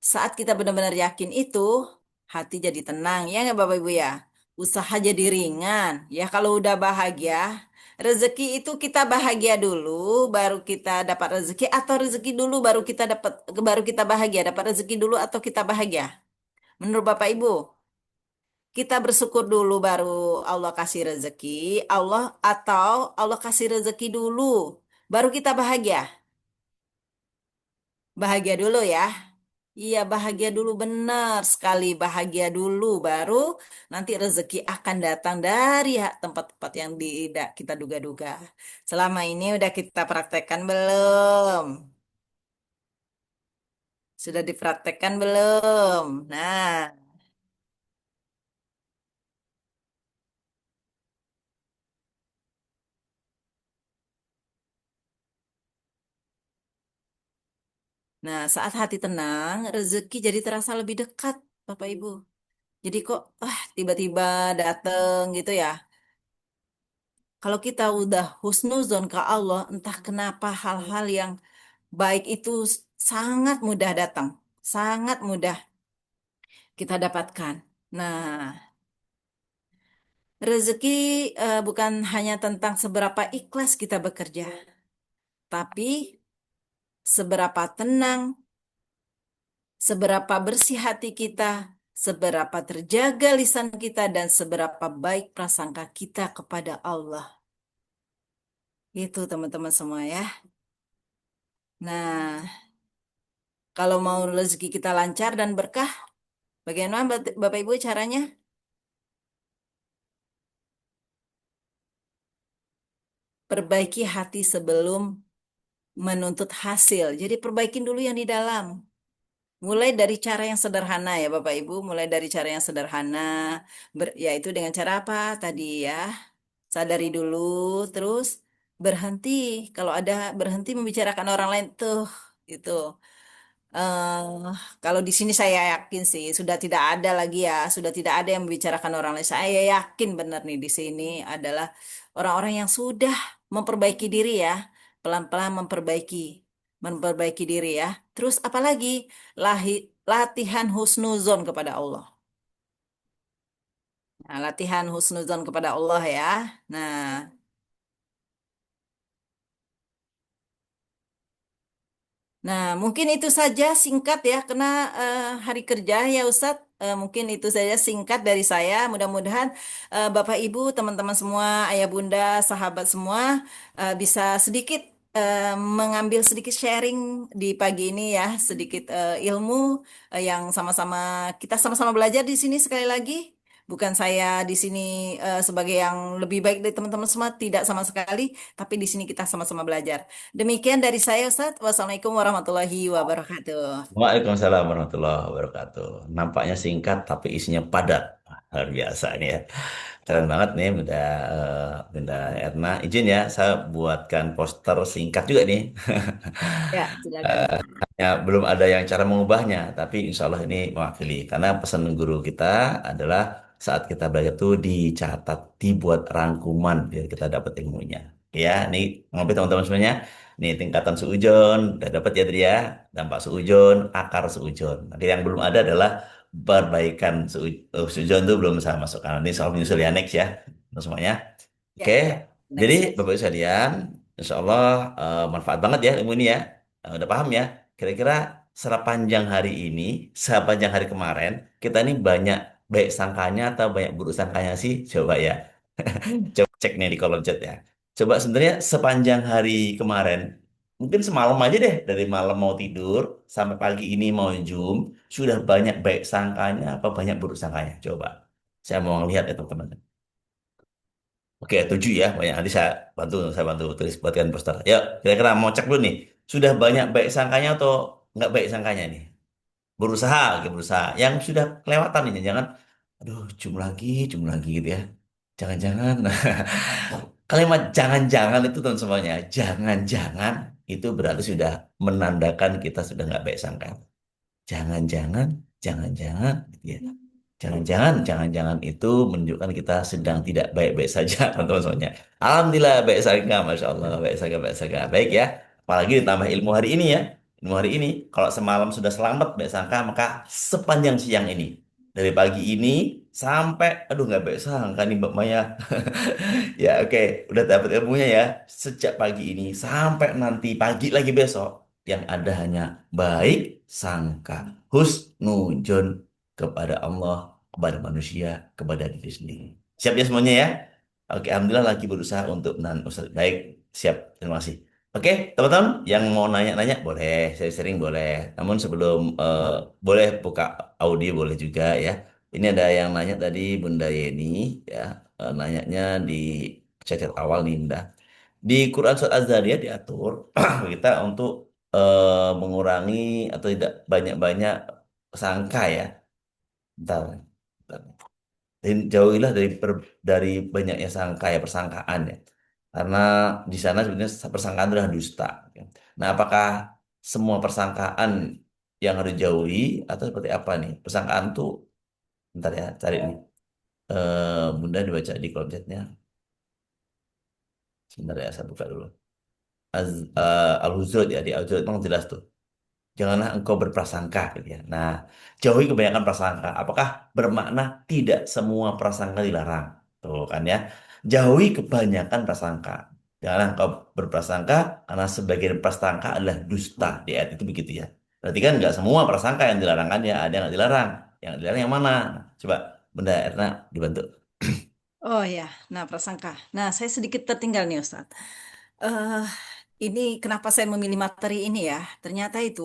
Saat kita benar-benar yakin itu, hati jadi tenang ya nggak Bapak Ibu ya. Usaha jadi ringan. Ya kalau udah bahagia, rezeki itu kita bahagia dulu, baru kita dapat rezeki, atau rezeki dulu baru kita bahagia, dapat rezeki dulu atau kita bahagia. Menurut Bapak Ibu, kita bersyukur dulu baru Allah kasih rezeki, Allah kasih rezeki dulu, baru kita bahagia. Bahagia dulu ya. Iya, bahagia dulu, benar sekali. Bahagia dulu, baru nanti rezeki akan datang dari tempat-tempat yang tidak kita duga-duga. Selama ini udah kita praktekkan belum? Sudah dipraktekkan belum? Nah, saat hati tenang, rezeki jadi terasa lebih dekat, Bapak Ibu. Jadi kok, tiba-tiba dateng gitu ya. Kalau kita udah husnuzon ke Allah, entah kenapa hal-hal yang baik itu sangat mudah datang, sangat mudah kita dapatkan. Nah, rezeki bukan hanya tentang seberapa ikhlas kita bekerja, tapi seberapa tenang, seberapa bersih hati kita, seberapa terjaga lisan kita, dan seberapa baik prasangka kita kepada Allah. Itu teman-teman semua ya. Nah, kalau mau rezeki kita lancar dan berkah, bagaimana Bapak Ibu caranya? Perbaiki hati sebelum menuntut hasil. Jadi perbaikin dulu yang di dalam. Mulai dari cara yang sederhana ya Bapak Ibu, mulai dari cara yang sederhana, yaitu dengan cara apa tadi ya, sadari dulu, terus berhenti. Kalau ada berhenti membicarakan orang lain tuh, itu. eh Kalau di sini saya yakin sih sudah tidak ada lagi ya, sudah tidak ada yang membicarakan orang lain. Saya yakin benar nih di sini adalah orang-orang yang sudah memperbaiki diri ya, pelan-pelan memperbaiki diri ya. Terus apalagi latihan husnuzon kepada Allah. Nah, latihan husnuzon kepada Allah ya. Nah, Nah, mungkin itu saja singkat ya, karena hari kerja ya Ustadz. Mungkin itu saja singkat dari saya. Mudah-mudahan Bapak Ibu, teman-teman semua, ayah bunda, sahabat semua bisa sedikit mengambil sedikit sharing di pagi ini ya, sedikit ilmu yang kita sama-sama belajar di sini sekali lagi. Bukan saya di sini sebagai yang lebih baik dari teman-teman semua, tidak sama sekali, tapi di sini kita sama-sama belajar. Demikian dari saya, Ustaz. Wassalamualaikum warahmatullahi wabarakatuh. Waalaikumsalam warahmatullahi wabarakatuh. Nampaknya singkat tapi isinya padat. Wah, luar biasa ini ya. Keren banget nih Bunda Erna. Izin ya, saya buatkan poster singkat juga nih. Ya, silakan. Ya, belum ada yang cara mengubahnya, tapi insya Allah ini mewakili. Karena pesan guru kita adalah saat kita belajar itu dicatat, dibuat rangkuman biar kita dapat ilmunya. Ya, ini ngobrol teman-teman semuanya. Ini tingkatan seujon, udah dapat ya Tri ya. Dampak seujon, akar seujon. Nanti yang belum ada adalah perbaikan seujon itu belum saya masukkan. Ini soal menyusul ya next ya, untuk semuanya. Ya, Oke, ya. jadi Next ya. Bapak Ibu sekalian, insya Allah manfaat banget ya ilmu ini ya. Udah paham ya? Kira-kira sepanjang hari ini, sepanjang hari kemarin, kita ini banyak baik sangkanya atau banyak buruk sangkanya sih? Coba ya, coba cek nih di kolom chat ya. Coba sebenarnya sepanjang hari kemarin, mungkin semalam aja deh, dari malam mau tidur sampai pagi ini mau Zoom, sudah banyak baik sangkanya apa banyak buruk sangkanya? Coba. Saya mau lihat ya teman-teman. Oke, 7 ya, banyak. Nanti saya bantu tulis buatkan poster. Ya, kira-kira mau cek dulu nih. Sudah banyak baik sangkanya atau nggak baik sangkanya nih? Berusaha, oke, berusaha. Yang sudah kelewatan ini, jangan, aduh, jum lagi gitu ya. Jangan-jangan. Kalimat jangan-jangan itu teman semuanya. Jangan-jangan itu berarti sudah menandakan kita sudah nggak baik sangka. Jangan-jangan, jangan-jangan, gitu ya. Jangan-jangan itu menunjukkan kita sedang tidak baik-baik saja, teman-teman semuanya. Alhamdulillah baik saja, Masya Allah, baik saja, baik saja. Baik ya. Apalagi ditambah ilmu hari ini ya. Ilmu hari ini, kalau semalam sudah selamat baik sangka, maka sepanjang siang ini, dari pagi ini sampai, aduh nggak baik sangka nih Mbak Maya. Ya oke, udah dapat ilmunya ya. Sejak pagi ini sampai nanti pagi lagi besok, yang ada hanya baik sangka, husnuzon kepada Allah, kepada manusia, kepada diri sendiri. Siap ya semuanya ya? Oke, Alhamdulillah lagi berusaha untuk Ustaz. Baik, siap. Terima kasih. Oke, teman-teman yang mau nanya-nanya boleh, sharing boleh. Namun sebelum boleh buka audio boleh juga ya. Ini ada yang nanya tadi Bunda Yeni ya, nanyanya di chat awal nih Bunda. Di Quran Surat Az-Zariyat diatur kita untuk mengurangi atau tidak banyak-banyak sangka ya. Bentar, bentar. Dan jauhilah dari banyaknya sangka ya persangkaan ya. Karena di sana sebenarnya persangkaan adalah dusta. Ya. Nah, apakah semua persangkaan yang harus dijauhi atau seperti apa nih? Persangkaan tuh, bentar ya, cari nih. Bunda dibaca di kolom chatnya. Sebentar ya, saya buka dulu. Al-Hujurat ya, di Al-Hujurat memang jelas tuh. Janganlah engkau berprasangka gitu ya. Nah, jauhi kebanyakan prasangka. Apakah bermakna tidak semua prasangka dilarang? Tuh kan ya. Jauhi kebanyakan prasangka. Janganlah engkau berprasangka karena sebagian prasangka adalah dusta. Di ayat itu begitu ya. Berarti kan nggak semua prasangka yang dilarang kan ya. Ada yang nggak dilarang. Yang dilarang yang mana? Nah, coba Bunda Erna dibantu. Oh ya, nah prasangka. Nah, saya sedikit tertinggal nih Ustadz. eh ini kenapa saya memilih materi ini ya? Ternyata itu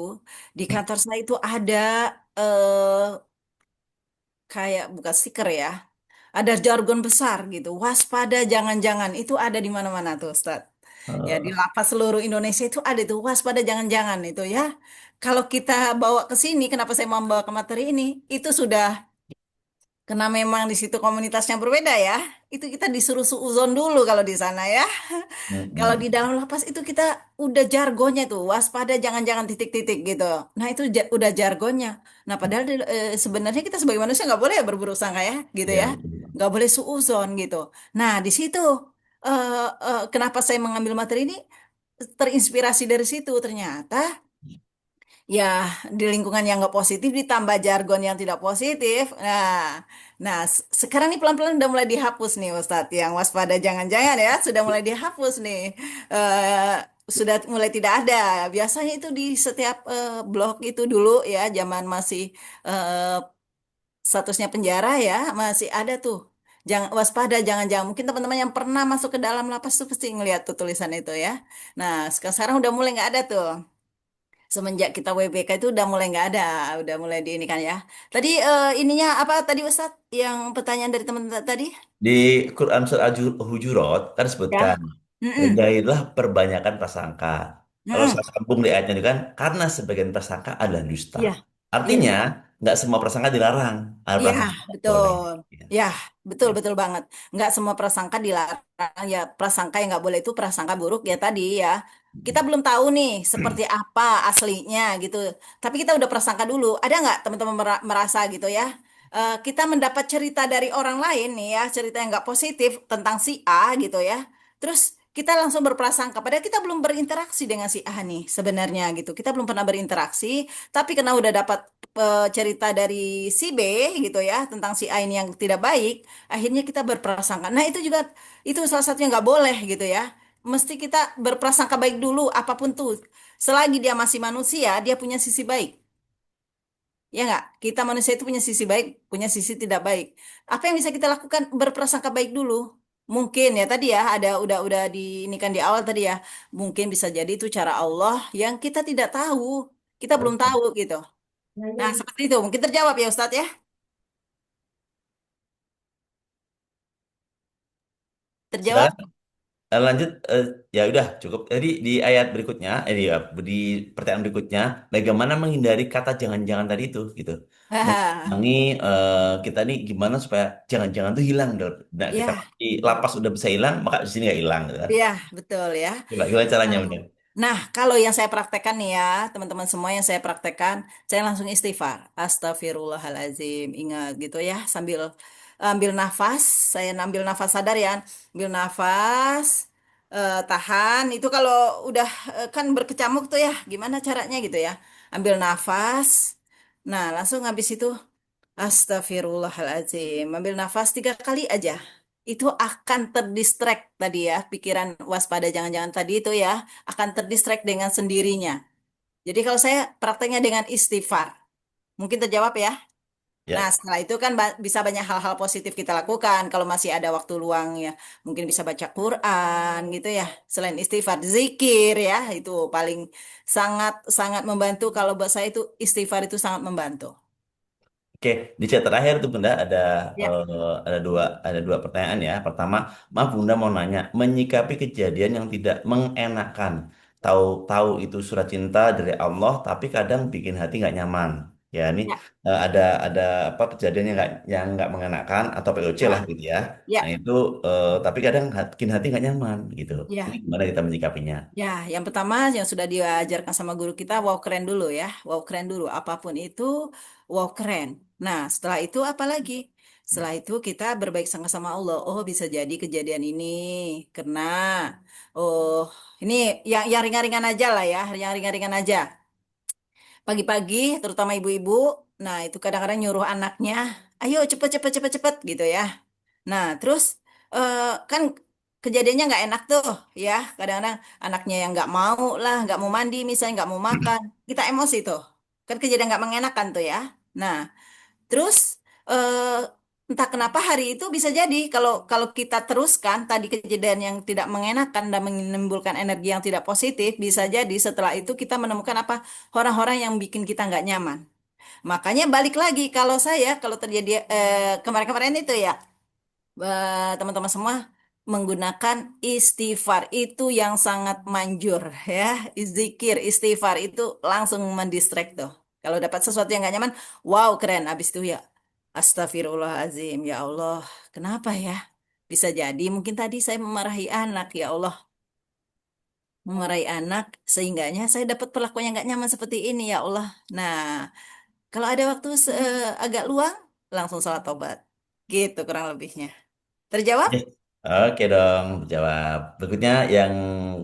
di kantor saya itu ada eh kayak bukan stiker ya. Ada jargon besar gitu. Waspada jangan-jangan itu ada di mana-mana tuh, Ustaz. Ya, di Eh, lapas seluruh Indonesia itu ada tuh waspada jangan-jangan itu ya. Kalau kita bawa ke sini, kenapa saya mau bawa ke materi ini? Itu sudah karena memang di situ komunitasnya berbeda ya. Itu kita disuruh suuzon dulu kalau di sana ya. Kalau di dalam lapas itu kita udah jargonnya tuh waspada jangan-jangan titik-titik gitu. Nah itu udah jargonnya. Nah padahal sebenarnya kita sebagai manusia nggak boleh ya berburuk sangka ya gitu Ya, ya, betul. nggak boleh suuzon gitu. Nah di situ kenapa saya mengambil materi ini terinspirasi dari situ ternyata. Ya, di lingkungan yang nggak positif ditambah jargon yang tidak positif. Sekarang nih pelan-pelan udah mulai dihapus nih Ustadz. Yang waspada jangan-jangan ya, sudah mulai dihapus nih. Eh sudah mulai tidak ada. Biasanya itu di setiap blog itu dulu ya, zaman masih eh, statusnya penjara ya, masih ada tuh. Jangan waspada, jangan-jangan. Mungkin teman-teman yang pernah masuk ke dalam lapas tuh pasti ngeliat tuh tulisan itu ya. Nah, sekarang udah mulai nggak ada tuh. Semenjak kita WBK itu udah mulai nggak ada, udah mulai di ini kan ya. Tadi ininya apa tadi Ustadz yang pertanyaan dari teman tadi? Di Quran Surat Al-Hujurat kan Ya. disebutkan Mm-mm. jadilah perbanyakan prasangka. Kalau Mm-mm. saya sambung di ayatnya itu kan karena sebagian prasangka adalah dusta. Iya, iya, Artinya nggak semua prasangka dilarang, ada iya, prasangka yang boleh. betul. Ya, Ya, betul, ya. betul banget. Nggak semua prasangka dilarang. Ya, prasangka yang nggak boleh itu prasangka buruk ya tadi ya. Kita belum tahu nih seperti apa aslinya gitu. Tapi kita udah prasangka dulu. Ada nggak teman-teman merasa gitu ya? Kita mendapat cerita dari orang lain nih ya, cerita yang nggak positif tentang si A gitu ya. Terus kita langsung berprasangka, padahal kita belum berinteraksi dengan si A nih sebenarnya gitu. Kita belum pernah berinteraksi, tapi karena udah dapat cerita dari si B gitu ya tentang si A ini yang tidak baik, akhirnya kita berprasangka. Nah itu juga itu salah satunya nggak boleh gitu ya. Mesti kita berprasangka baik dulu apapun tuh. Selagi dia masih manusia, dia punya sisi baik. Ya nggak? Kita manusia itu punya sisi baik, punya sisi tidak baik. Apa yang bisa kita lakukan? Berprasangka baik dulu. mungkin ya tadi ya ada udah di ini kan di awal tadi ya. Mungkin bisa jadi itu cara Allah yang kita tidak tahu. Kita belum tahu gitu. Nah, seperti itu. Mungkin terjawab ya Ustadz ya. Terjawab? Silakan. Lanjut, ya udah cukup. Jadi di ayat berikutnya, di pertanyaan berikutnya, bagaimana menghindari kata jangan-jangan tadi itu, gitu. Haha. Mengurangi kita nih gimana supaya jangan-jangan tuh hilang. Nah, kita Ya, di lapas udah bisa hilang, maka di sini nggak hilang, gitu kan? ya, betul ya. Gimana caranya, Nah, bener? nah, kalau yang saya praktekkan nih ya, teman-teman semua yang saya praktekkan, saya langsung istighfar. Astagfirullahalazim. Ingat gitu ya, sambil ambil nafas, saya ambil nafas sadar ya, ambil nafas, tahan. Itu kalau udah kan berkecamuk tuh ya, gimana caranya gitu ya? Ambil nafas. Nah, langsung habis itu Astagfirullahaladzim. Ambil nafas 3 kali aja. Itu akan terdistract tadi ya. Pikiran waspada jangan-jangan tadi itu ya. Akan terdistract dengan sendirinya. Jadi kalau saya prakteknya dengan istighfar. Mungkin terjawab ya. Nah Ya. setelah itu kan bisa banyak hal-hal positif kita lakukan. Kalau masih ada waktu luang ya. Mungkin bisa baca Quran gitu ya. Selain istighfar. Zikir ya. Itu paling sangat-sangat membantu. Kalau buat saya itu istighfar itu sangat membantu. Oke, di chat terakhir tuh Bunda Ya. ada dua pertanyaan ya. Pertama, maaf Bunda mau nanya, menyikapi kejadian yang tidak mengenakan. Tahu-tahu itu surat cinta dari Allah, tapi kadang bikin hati nggak nyaman. Ya, ini Ya. ada apa kejadian yang nggak mengenakan atau POC lah Ah, gitu ya. Nah ya. itu tapi kadang bikin hati nggak nyaman gitu. Ini Ya. gimana kita menyikapinya? Ya, yang pertama yang sudah diajarkan sama guru kita, wow keren dulu ya, wow keren dulu. Apapun itu, wow keren. Nah, setelah itu apa lagi? Setelah itu kita berbaik sangka sama Allah. Oh, bisa jadi kejadian ini karena, oh, ini yang ringan-ringan aja lah ya, yang ringan-ringan aja. Pagi-pagi, terutama ibu-ibu, nah itu kadang-kadang nyuruh anaknya, ayo cepet cepet cepet cepet gitu ya. Nah, terus kan kejadiannya nggak enak tuh, ya. Kadang-kadang anaknya yang nggak mau lah, nggak mau mandi, misalnya nggak mau makan, kita emosi tuh. Kan kejadian nggak mengenakan tuh ya. Nah, terus entah kenapa hari itu bisa jadi kalau kalau kita teruskan tadi kejadian yang tidak mengenakan dan menimbulkan energi yang tidak positif, bisa jadi setelah itu kita menemukan apa orang-orang yang bikin kita nggak nyaman. Makanya balik lagi kalau saya kalau terjadi kemarin-kemarin itu ya teman-teman semua menggunakan istighfar itu yang sangat manjur ya. Zikir istighfar itu langsung mendistract tuh. Kalau dapat sesuatu yang gak nyaman, wow keren. Abis itu ya, astagfirullahaladzim, ya Allah, kenapa ya? Bisa jadi mungkin tadi saya memarahi anak, ya Allah, memarahi anak sehingganya saya dapat perlakuan yang gak nyaman seperti ini, ya Allah. Nah, kalau ada waktu agak luang, langsung salat tobat. Gitu kurang lebihnya. Terjawab? Oke. Oke dong, jawab. Berikutnya yang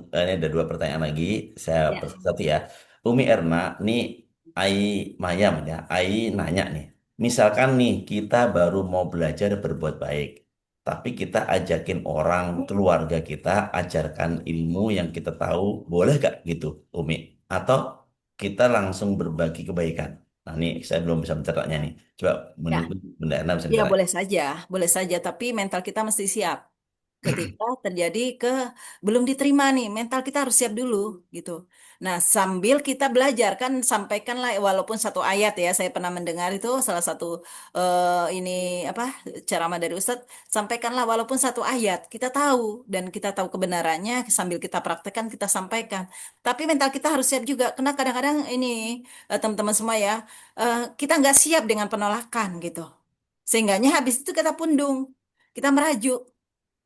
ini ada dua pertanyaan lagi. Saya Ya. satu ya. Umi Erna, nih Ai Mayam ya. Ai nanya nih. Misalkan nih kita baru mau belajar berbuat baik, tapi kita ajakin orang keluarga kita ajarkan ilmu yang kita tahu, boleh gak gitu, Umi? Atau kita langsung berbagi kebaikan? Nah, ini saya belum bisa mencatatnya nih. Coba Ya. menurut Bunda Erna bisa Ya mencatat. boleh saja, tapi mental kita mesti siap. Ketika terjadi belum diterima nih, mental kita harus siap dulu gitu. Nah, sambil kita belajar kan sampaikanlah walaupun satu ayat ya, saya pernah mendengar itu salah satu ini apa ceramah dari Ustadz, sampaikanlah walaupun satu ayat, kita tahu dan kita tahu kebenarannya sambil kita praktekkan kita sampaikan. Tapi mental kita harus siap juga, karena kadang-kadang ini teman-teman semua ya, kita nggak siap dengan penolakan gitu. Sehingganya habis itu kita pundung, kita merajuk.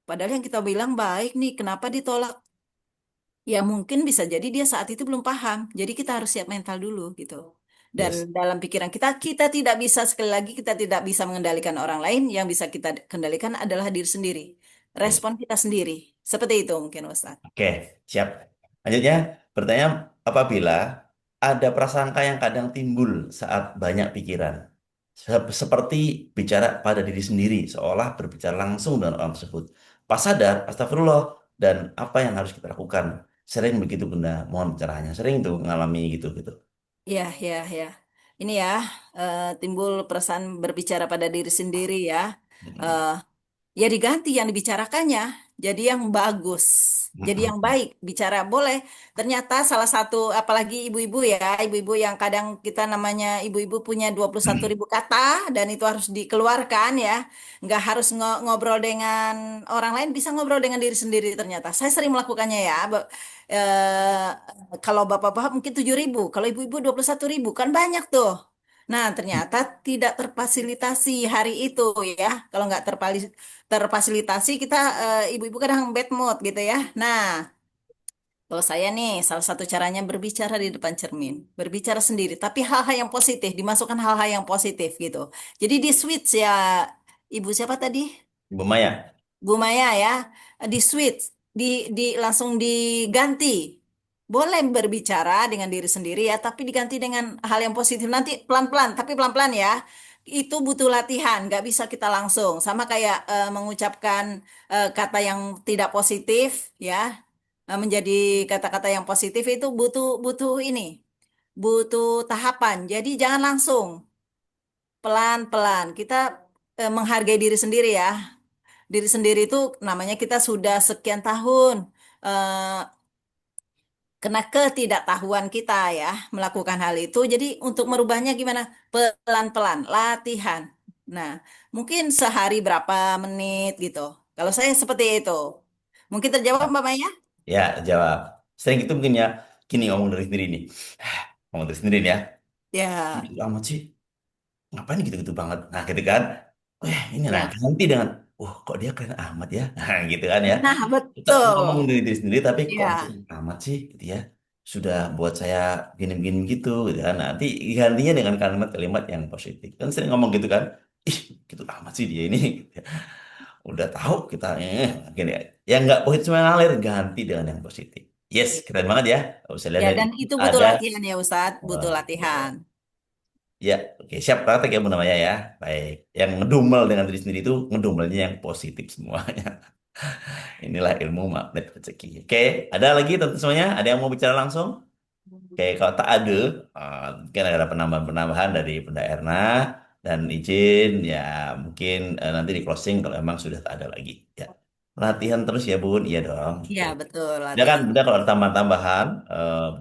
Padahal yang kita bilang baik nih, kenapa ditolak? Ya mungkin bisa jadi dia saat itu belum paham. Jadi kita harus siap mental dulu gitu. Dan Yes. dalam pikiran kita, kita tidak bisa sekali lagi kita tidak bisa mengendalikan orang lain. Yang bisa kita kendalikan adalah diri sendiri. Yes. Respon kita sendiri. Seperti itu mungkin Ustaz. Oke, siap. Lanjutnya, pertanyaan apabila ada prasangka yang kadang timbul saat banyak pikiran, seperti bicara pada diri sendiri, seolah berbicara langsung dengan orang tersebut. Pas sadar, astagfirullah, dan apa yang harus kita lakukan? Sering begitu, Bunda. Mohon pencerahannya. Sering tuh mengalami gitu-gitu. Ya, ya, ya. Ini ya, timbul perasaan berbicara pada diri sendiri ya. Mm-mm. ya diganti yang dibicarakannya jadi yang bagus. Jadi yang Mm-mm. baik bicara boleh. Ternyata salah satu apalagi ibu-ibu ya, ibu-ibu yang kadang kita namanya ibu-ibu punya 21 ribu kata dan itu harus dikeluarkan ya. Nggak harus ngobrol dengan orang lain, bisa ngobrol dengan diri sendiri ternyata. Saya sering melakukannya ya. Eh, Kalau bapak-bapak mungkin 7 ribu, kalau ibu-ibu 21 ribu kan banyak tuh. Nah, ternyata tidak terfasilitasi hari itu ya. Kalau nggak terfasilitasi, kita ibu-ibu kadang bad mood gitu ya. Nah, kalau saya nih, salah satu caranya berbicara di depan cermin, berbicara sendiri, tapi hal-hal yang positif, dimasukkan hal-hal yang positif gitu. Jadi di switch ya, ibu siapa tadi? Bu Maya. Bu Maya ya, di switch, di langsung diganti. Boleh berbicara dengan diri sendiri ya, tapi diganti dengan hal yang positif. Nanti pelan-pelan, tapi pelan-pelan ya. Itu butuh latihan, nggak bisa kita langsung. Sama kayak mengucapkan kata yang tidak positif ya, menjadi kata-kata yang positif itu butuh butuh ini, butuh tahapan. Jadi jangan langsung, pelan-pelan. Kita menghargai diri sendiri ya. Diri sendiri itu namanya kita sudah sekian tahun eh, kena ketidaktahuan kita ya melakukan hal itu. Jadi untuk merubahnya gimana? Pelan-pelan, latihan. Nah, mungkin sehari berapa menit gitu. Kalau saya seperti itu. Mungkin terjawab Mbak Maya? Ya, jawab. Sering itu mungkin ya, gini ngomong dari sendiri nih. Ngomong dari sendiri nih ya. Ya, Gitu amat sih. Ngapain gitu-gitu banget? Nah, gitu kan. Ini nah ya. ganti dengan, kok dia keren amat ya. Nah, gitu kan ya. Nah, Tetap betul. ngomong dari diri sendiri, tapi kok dia Ya. keren amat sih, gitu ya. Sudah buat saya gini-gini gitu, gitu kan. Nanti gantinya dengan kalimat-kalimat yang positif. Kan sering ngomong gitu kan. Ih, gitu amat sih dia ini. Udah tahu kita, gini ya. Yang nggak positif cuma ngalir, ganti dengan yang positif. Yes, keren banget ya. Kalau saya lihat Ya, dari dan itu butuh ada. latihan ya Ustadz, butuh Betul. latihan. Ya, oke, siap praktek ya Bu namanya ya. Baik, yang ngedumel dengan diri sendiri itu ngedumelnya yang positif semuanya. Inilah ilmu magnet rezeki. Oke, ada lagi tentu semuanya? Ada yang mau bicara langsung? Oke, kalau tak ada, mungkin ada penambahan-penambahan dari Bunda Erna dan izin ya mungkin nanti di closing kalau memang sudah tak ada lagi. Ya, latihan terus ya Bun, iya dong. Ya, Gitu. betul Bunda kan, latihan. Bunda kalau ada tambahan-tambahan,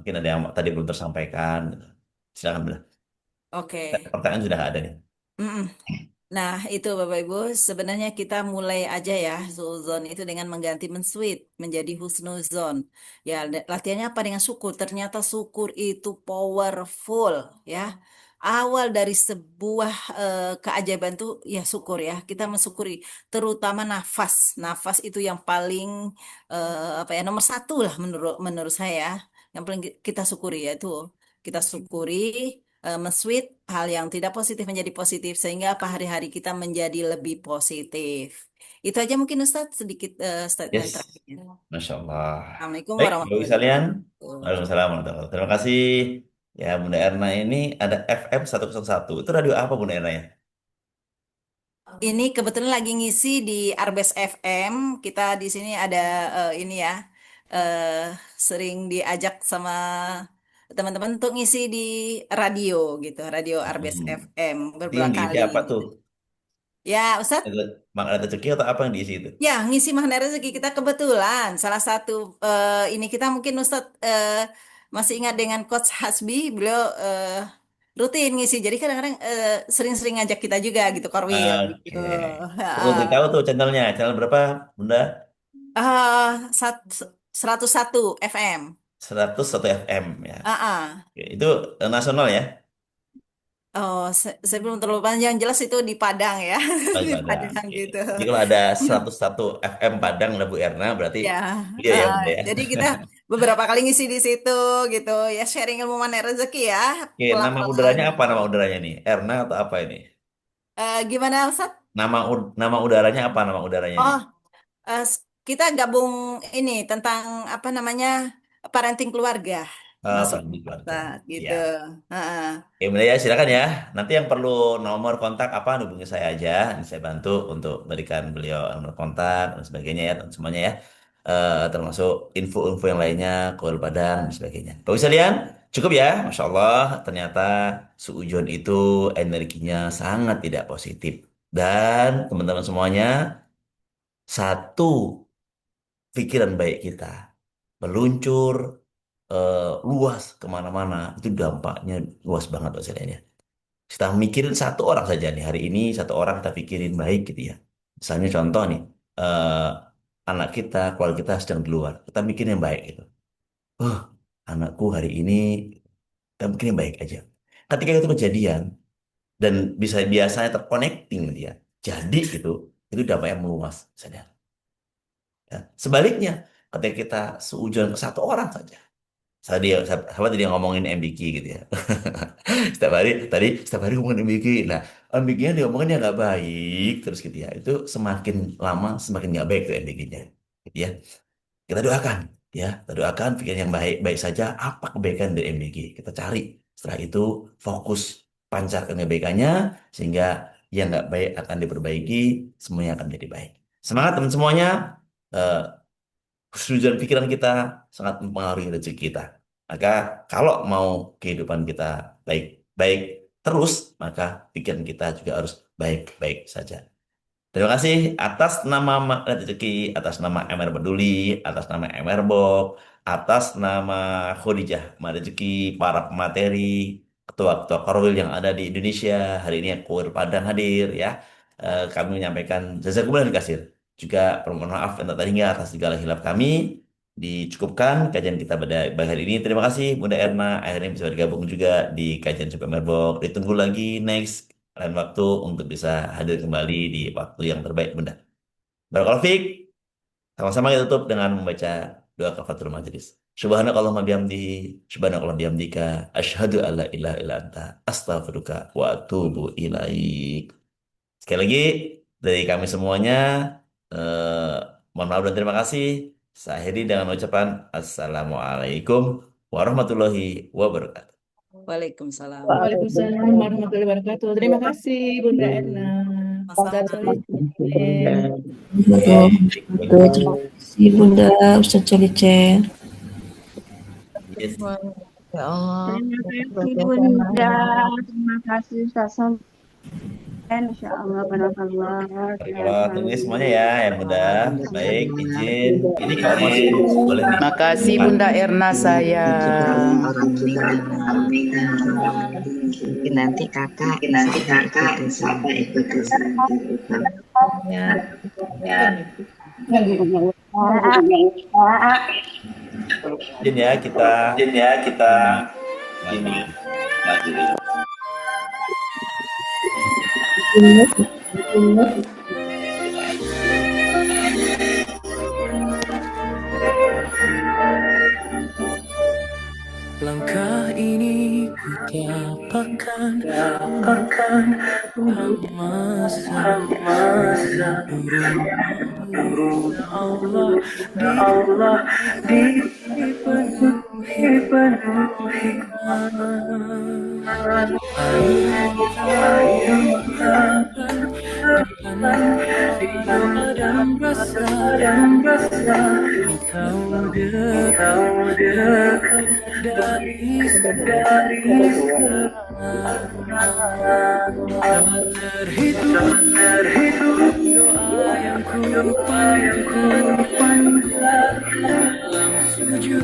mungkin ada yang tadi belum tersampaikan. Gitu. Silakan Bunda. Oke. Pertanyaan sudah ada nih. Mm-mm. Nah, itu Bapak Ibu, sebenarnya kita mulai aja ya suuzon itu dengan mengganti mensweet menjadi husnuzon. Ya, latihannya apa dengan syukur? Ternyata syukur itu powerful ya. Awal dari sebuah keajaiban tuh ya syukur ya. Kita mensyukuri terutama nafas. Nafas itu yang paling apa ya nomor satu lah menurut menurut saya. Yang paling kita syukuri yaitu kita syukuri men-switch hal yang tidak positif menjadi positif sehingga apa hari-hari kita menjadi lebih positif. Itu aja mungkin Ustadz sedikit statement Yes. terakhir. Masya Allah. Assalamualaikum Baik, Bapak warahmatullahi sekalian. wabarakatuh. Waalaikumsalam warahmatullahi wabarakatuh. Terima kasih. Ya, Bunda Erna ini ada FM 101. Itu radio apa Bunda Erna ya? Ini kebetulan lagi ngisi di Arbes FM. Kita di sini ada ini ya eh sering diajak sama teman-teman untuk ngisi di radio gitu, radio Arbes Hmm. FM Itu yang beberapa diisi kali apa tuh? gitu. Ya, Ustadz. Ada rezeki atau apa yang diisi itu? Ya, ngisi Mahna Rezeki kita kebetulan salah satu ini kita mungkin Ustadz masih ingat dengan Coach Hasbi, beliau rutin ngisi. Jadi kadang-kadang sering-sering ngajak kita juga gitu, Korwil gitu. Oke. Perlu Heeh. ditahu tuh channelnya. Channel berapa, Bunda? Sat- 101 FM. 101 FM ya. Ah, ah. Oke. Itu nasional ya? Oh, saya belum terlalu panjang. Jelas itu di Padang ya, Oh, di Padang. Padang Oke. gitu. Jadi kalau ada 101 FM Padang ada Bu Erna, berarti Ya, dia ya, Bunda ya. jadi kita beberapa kali ngisi di situ gitu ya, sharing ilmu mana rezeki ya, Oke, nama pelan-pelan udaranya apa gitu. nama udaranya nih? Erna atau apa ini? Gimana Ustaz? Nama udaranya apa nama udaranya nih? Oh, kita gabung ini tentang apa namanya parenting keluarga, Oh, masuk Fandi keluarga. Ustaz gitu. Ya. Heeh. Oke, Bunda ya, silakan ya. Nanti yang perlu nomor kontak apa hubungi saya aja. Nanti saya bantu untuk berikan beliau nomor kontak dan sebagainya ya, dan semuanya ya. Termasuk info-info yang lainnya, kol Padang dan sebagainya. Bapak sekalian, cukup ya. Masya Allah, ternyata suujon itu energinya sangat tidak positif. Dan teman-teman semuanya, satu pikiran baik kita meluncur luas kemana-mana, itu dampaknya luas banget loh istilahnya. Kita mikirin satu orang saja nih, hari ini satu orang kita pikirin baik gitu ya. Misalnya contoh nih, eh, anak kita, keluarga kita sedang di luar, kita mikirin yang baik gitu. Oh, anakku hari ini, kita mikirin yang baik aja. Ketika itu kejadian, dan bisa biasanya terconnecting dia, jadi gitu, itu dampaknya meluas. Misalnya. Ya. Sebaliknya, ketika kita seujuan ke satu orang saja, sama tadi yang ngomongin MBK gitu ya. Setiap hari ngomongin MBK. Nah, MBK-nya diomongin yang nggak baik terus gitu ya. Itu semakin lama semakin nggak baik tuh MBK-nya. Gitu ya. Kita doakan ya, kita doakan pikiran yang baik-baik saja. Apa kebaikan dari MBK? Kita cari. Setelah itu fokus pancarkan kebaikannya sehingga yang nggak baik akan diperbaiki, semuanya akan jadi baik. Semangat teman semuanya. Eh, Keseluruhan pikiran kita sangat mempengaruhi rezeki kita. Maka kalau mau kehidupan kita baik-baik terus, maka pikiran kita juga harus baik-baik saja. Terima kasih atas nama rezeki, atas nama MR Peduli, atas nama MR Box, atas nama Khadijah Rezeki, para pemateri, ketua-ketua Korwil yang ada di Indonesia. Hari ini Korwil Padang hadir ya. Kami menyampaikan jazakumullah dan kasir. Juga permohonan maaf yang tak terhingga atas segala hilaf kami. Dicukupkan kajian kita pada hari ini. Terima kasih Bunda Erna. Akhirnya bisa bergabung juga di kajian Coba Merbok. Ditunggu lagi next lain waktu untuk bisa hadir kembali di waktu yang terbaik Bunda. Barakallahu fiik. Sama-sama kita tutup dengan membaca doa kafaratul majelis. Subhanakallahumma bihamdihi, subhanakallahumma bihamdika, asyhadu alla ilaha illa anta, astaghfiruka wa atubu ilaik. Sekali lagi dari kami semuanya, eh, mohon maaf dan terima kasih. Saya akhiri dengan ucapan Assalamualaikum warahmatullahi wabarakatuh. Waalaikumsalam. Waalaikumsalam warahmatullahi wabarakatuh. Terima kasih Bunda Erna. Ustaz Sama-sama. Solihin. Baik. Terima kasih Bunda Ustaz Celice. Yes. Ya Allah. Terima kasih Bunda, terima kasih Ustaz Sofian, Insya Allah benar-benar. Kalau tunggu semuanya ya, yang mudah. Baik, izin. Ini kalau masih boleh nih. Makasih Bunda Erna sayang. Orang kita mungkin nanti kakak sampai ikut ke sana. Izin ya kita ini maju. Langkah ini ku tapakan Hamasa Allah dipenuhi penuh hikmah. Ayo di doa dan rasa Engkau dekat dari sekarang. Tak terhitung doa yang ku panjatkan dalam sujud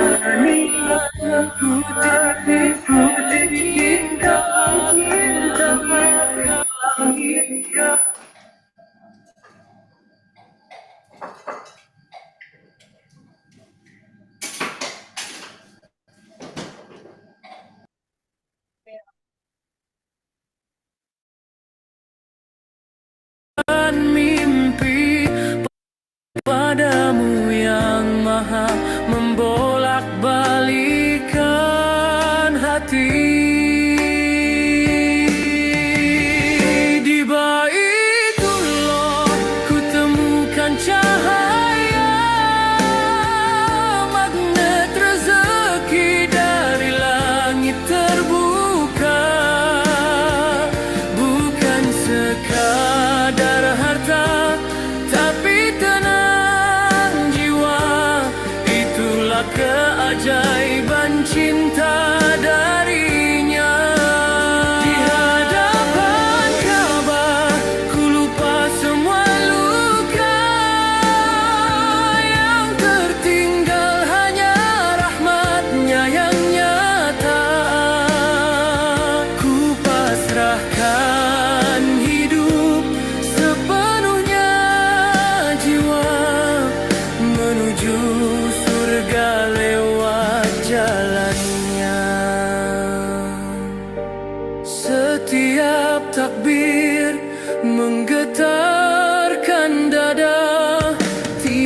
keheningan ku cinta langit. Mimpi padamu yang maha membolak-balikan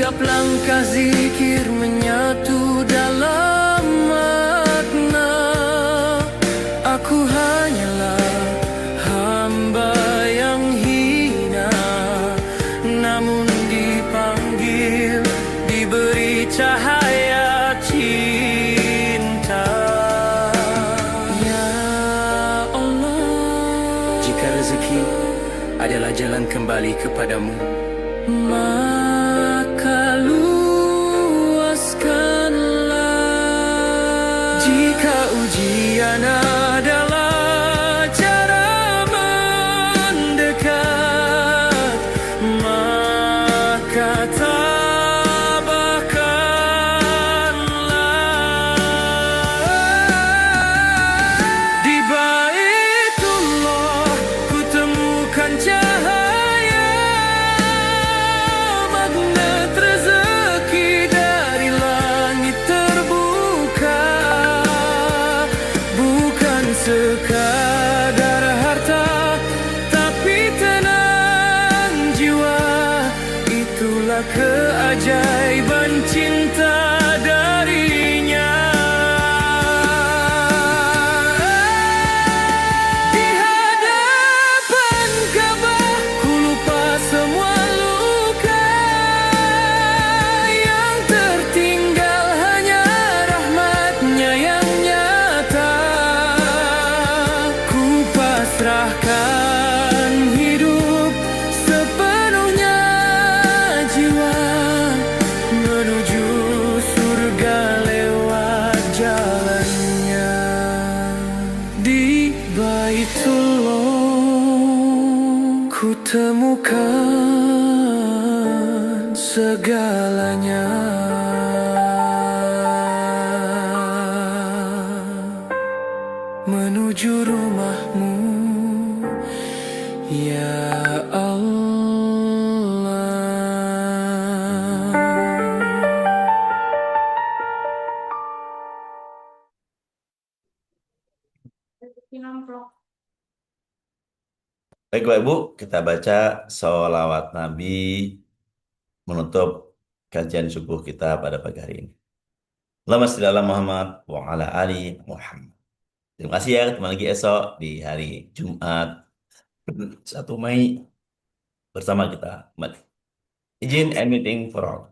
Setiap langkah zikir menyatu dalam makna. Aku hanyalah hamba yang hina, namun dipanggil, diberi cahaya cinta. Ya Allah, jika rezeki adalah jalan kembali kepadamu, maka luaskanlah. Jika ujian adalah cara mendekat, maka tabahkanlah. Di Baitullah ku temukan cahaya, magnet rezeki dari langit terbuka. Bukan sekadar harta, tapi tenang jiwa. Itulah keajaiban cinta darinya. Di hadapan Ka'bah ku lupa semua luka, yang tertinggal hanya rahmatnya yang nyata. Ku pasrahkan hidup sepenuhnya, jiwa menuju surga lewat jalannya. Di Baitullah ku temukan segalanya. Menuju rumahmu, ya Allah. Baik Bapak Ibu, kita baca sholawat Nabi menutup kajian subuh kita pada pagi hari ini. Allahumma shalli ala Muhammad wa ala ali Muhammad. Terima kasih ya, ketemu lagi esok di hari Jumat 1 Mei bersama kita. Izin and meeting for all.